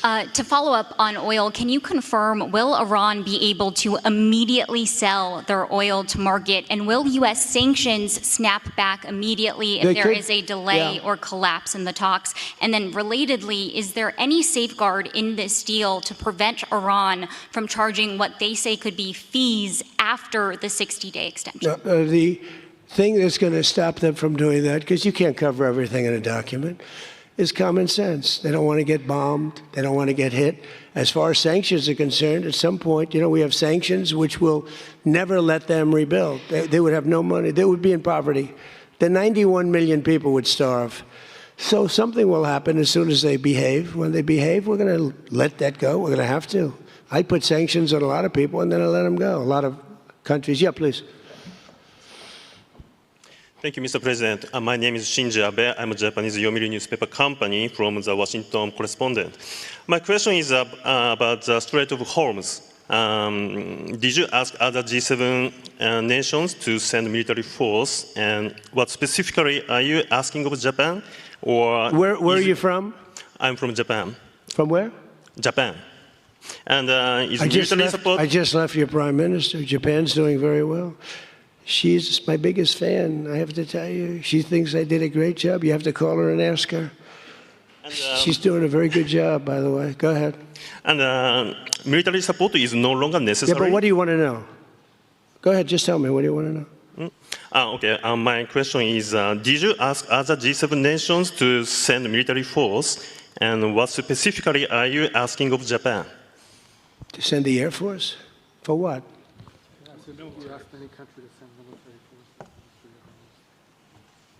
To follow up on oil, can you confirm, will Iran be able to immediately sell their oil to market? And will U.S. sanctions snap back immediately if there is a delay or collapse in the talks? And then relatedly, is there any safeguard in this deal to prevent Iran from charging what they say could be fees after the 60-day extension? The thing that's going to stop them from doing that, because you can't cover everything in a document, is common sense. They don't want to get bombed. They don't want to get hit. As far as sanctions are concerned, at some point, we have sanctions which will never let them rebuild. They would have no money. They would be in poverty. The 91 million people would starve. So something will happen as soon as they behave. When they behave, we're going to let that go. We're going to have to. I put sanctions on a lot of people, and then I let them go. A lot of countries. Yeah, please. Thank you, Mr. President. My name is Shinji Abe. I'm a Japanese Yomiuri newspaper company from the Washington Correspondent. My question is about the Strait of Hormuz. Did you ask other G7 nations to send military force? And what specifically are you asking of Japan? Or where are you from? I'm from Japan. From where? Japan. And is military support? I just left your prime minister. Japan's doing very well. She's my biggest fan, I have to tell you. She thinks I did a great job. You have to call her and ask her. And, she's doing a very good job, by the way. Go ahead. And military support is no longer necessary? Yeah, but what do you want to know? Go ahead, just tell me. What do you want to know? Okay, my question is, did you ask other G7 nations to send military force? And what specifically are you asking of Japan? To send the Air Force? For what?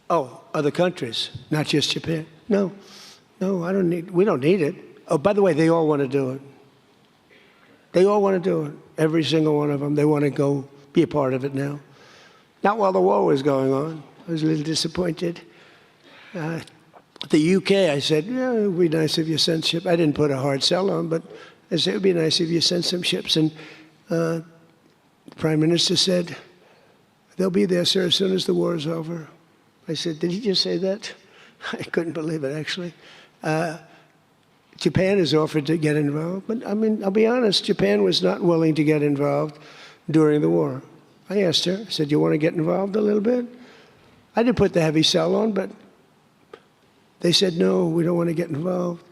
Oh, other countries, not just Japan. No, we don't need it. Oh, by the way, they all want to do it. They all want to do it. Every single one of them. They want to go be a part of it now. Not while the war was going on. I was a little disappointed. The UK, I said, yeah, it would be nice if you sent ships. I didn't put a hard sell on, but I said, it would be nice if you sent some ships. And the Prime Minister said, they'll be there, sir, as soon as the war is over. I said, did he just say that? I couldn't believe it, actually. Japan has offered to get involved. But, I mean, I'll be honest, Japan was not willing to get involved during the war. I asked her, I said, you want to get involved a little bit? I didn't put the heavy sell on, but they said, no, we don't want to get involved.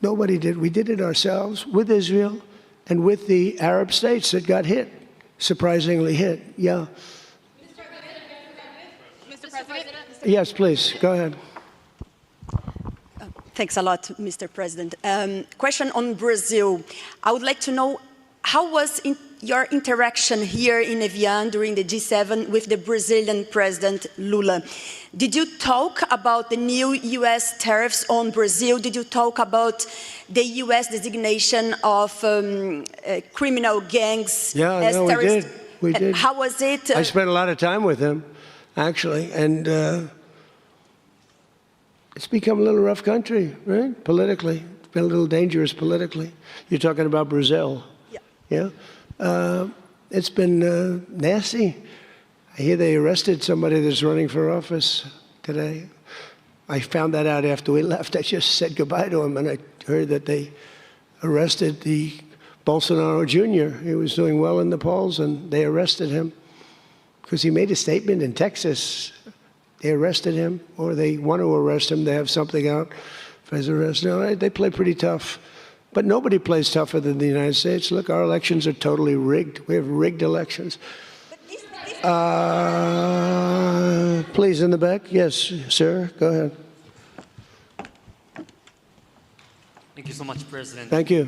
Nobody did. We did it ourselves with Israel and with the Arab states that got hit, surprisingly hit. Yeah. Yes, please. Go ahead. Thanks a lot, Mr. President. Question on Brazil. I would like to know, how was your interaction here in Evian during the G7 with the Brazilian President Lula? Did you talk about the new U.S. tariffs on Brazil? Did you talk about the U.S. designation of criminal gangs as terrorists? We did. How was it? I spent a lot of time with him, actually, and it's become a little rough country, right? Politically. It's been a little dangerous politically. You're talking about Brazil. Yeah? It's been nasty. I hear they arrested somebody that's running for office today. I found that out after we left. I just said goodbye to him, and I heard that they arrested the Bolsonaro Jr. He was doing well in the polls, and they arrested him because he made a statement in Texas. They arrested him, or they want to arrest him. They have something out for his arrest. No, they play pretty tough. But nobody plays tougher than the United States. Look, our elections are totally rigged. We have rigged elections. Please, in the back. Yes, sir. Go ahead. Thank you so much, President. Thank you.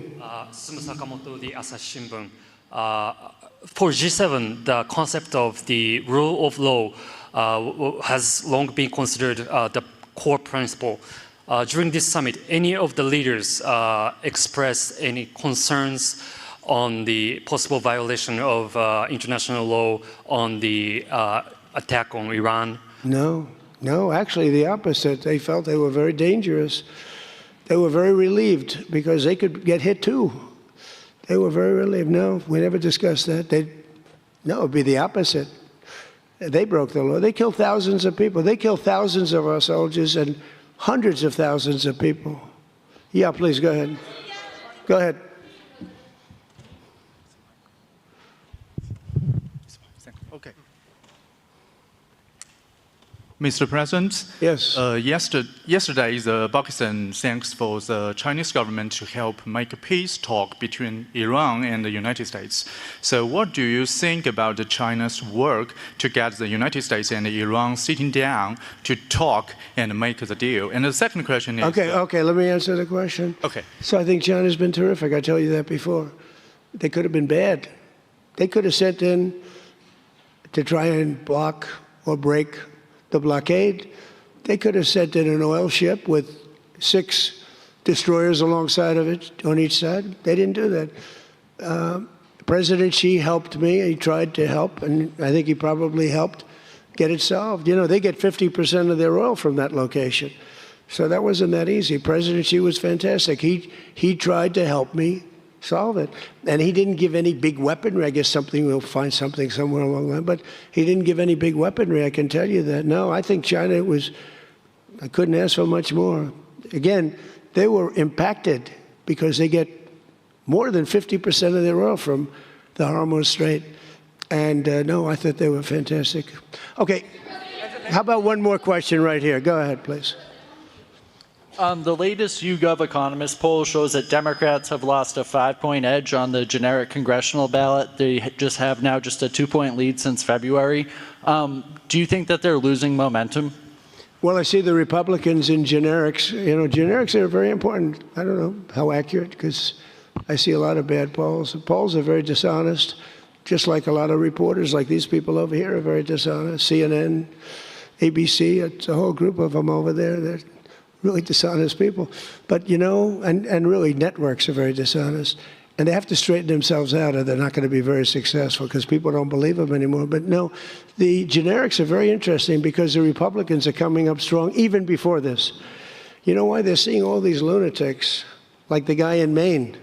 Sumu Sakamoto, the Asahi Shimbun. For G7, the concept of the rule of law has long been considered the core principle. During this summit, any of the leaders expressed any concerns on the possible violation of international law on the attack on Iran? No, actually the opposite. They felt they were very dangerous. They were very relieved because they could get hit too. They were very relieved. No, we never discussed that. No, it would be the opposite. They broke the law. They killed thousands of people. They killed thousands of our soldiers and hundreds of thousands of people. Yeah, please, go ahead. Go ahead. Okay. Mr. President, yes. Yesterday, the Pakistan thanks for the Chinese government to help make a peace talk between Iran and the United States. So what do you think about China's work to get the United States and Iran sitting down to talk and make the deal? And the second question is... Okay, let me answer the question. Okay. So I think China's been terrific. I told you that before. They could have been bad. They could have sent in to try and block or break the blockade. They could have sent in an oil ship with 6 destroyers alongside of it on each side. They didn't do that. President Xi helped me. He tried to help, and I think he probably helped get it solved. You know, they get 50% of their oil from that location. So that wasn't that easy. President Xi was fantastic. He tried to help me solve it. And he didn't give any big weaponry. I guess we'll find something somewhere along the line. But he didn't give any big weaponry, I can tell you that. No, I think China I couldn't ask for much more. Again, they were impacted because they get more than 50% of their oil from the Hormuz Strait. And no, I thought they were fantastic. Okay, how about one more question right here? Go ahead, please. The latest YouGov Economist poll shows that Democrats have lost a 5-point edge on the generic congressional ballot. They just have now just a 2-point lead since February. Do you think that they're losing momentum? Well, I see the Republicans in generics. You know, generics are very important. I don't know how accurate, because I see a lot of bad polls. The polls are very dishonest, just like a lot of reporters, like these people over here, are very dishonest. CNN, ABC, it's a whole group of them over there. They're really dishonest people. But, you know, and really networks are very dishonest. And they have to straighten themselves out or they're not going to be very successful because people don't believe them anymore. But no, the generics are very interesting because the Republicans are coming up strong even before this. You know why? They're seeing all these lunatics, like the guy in Maine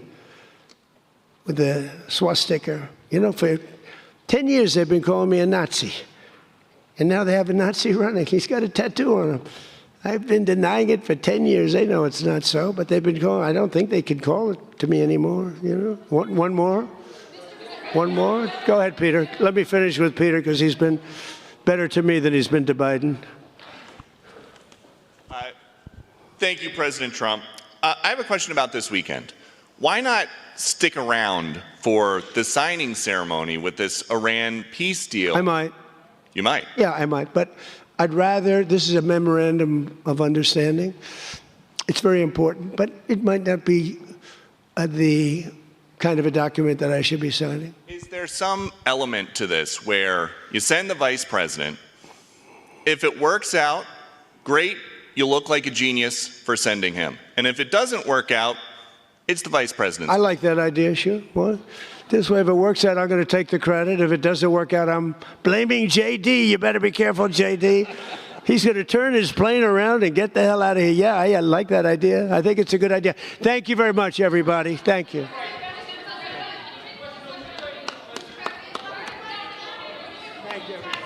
with the swastika. You know, for 10 years they've been calling me a Nazi. And now they have a Nazi running. He's got a tattoo on him. I've been denying it for 10 years. They know it's not so, but they've been calling. I don't think they can call it to me anymore. You know, one more? One more? Go ahead, Peter. Let me finish with Peter because he's been better to me than he's been to Biden. Thank you, President Trump. I have a question about this weekend. Why not stick around for the signing ceremony with this Iran peace deal? I might. You might? Yeah, I might. But I'd rather, this is a memorandum of understanding. It's very important, but it might not be the kind of a document that I should be signing. Is there some element to this where you send the vice president, if it works out, great, you look like a genius for sending him. And if it doesn't work out, it's the vice president. I like that idea, sure. What? This way, if it works out, I'm going to take the credit. If it doesn't work out, I'm blaming JD. You better be careful, JD. He's going to turn his plane around and get the hell out of here. Yeah, I like that idea. I think it's a good idea. Thank you very much, everybody. Thank you. Thank you, everybody.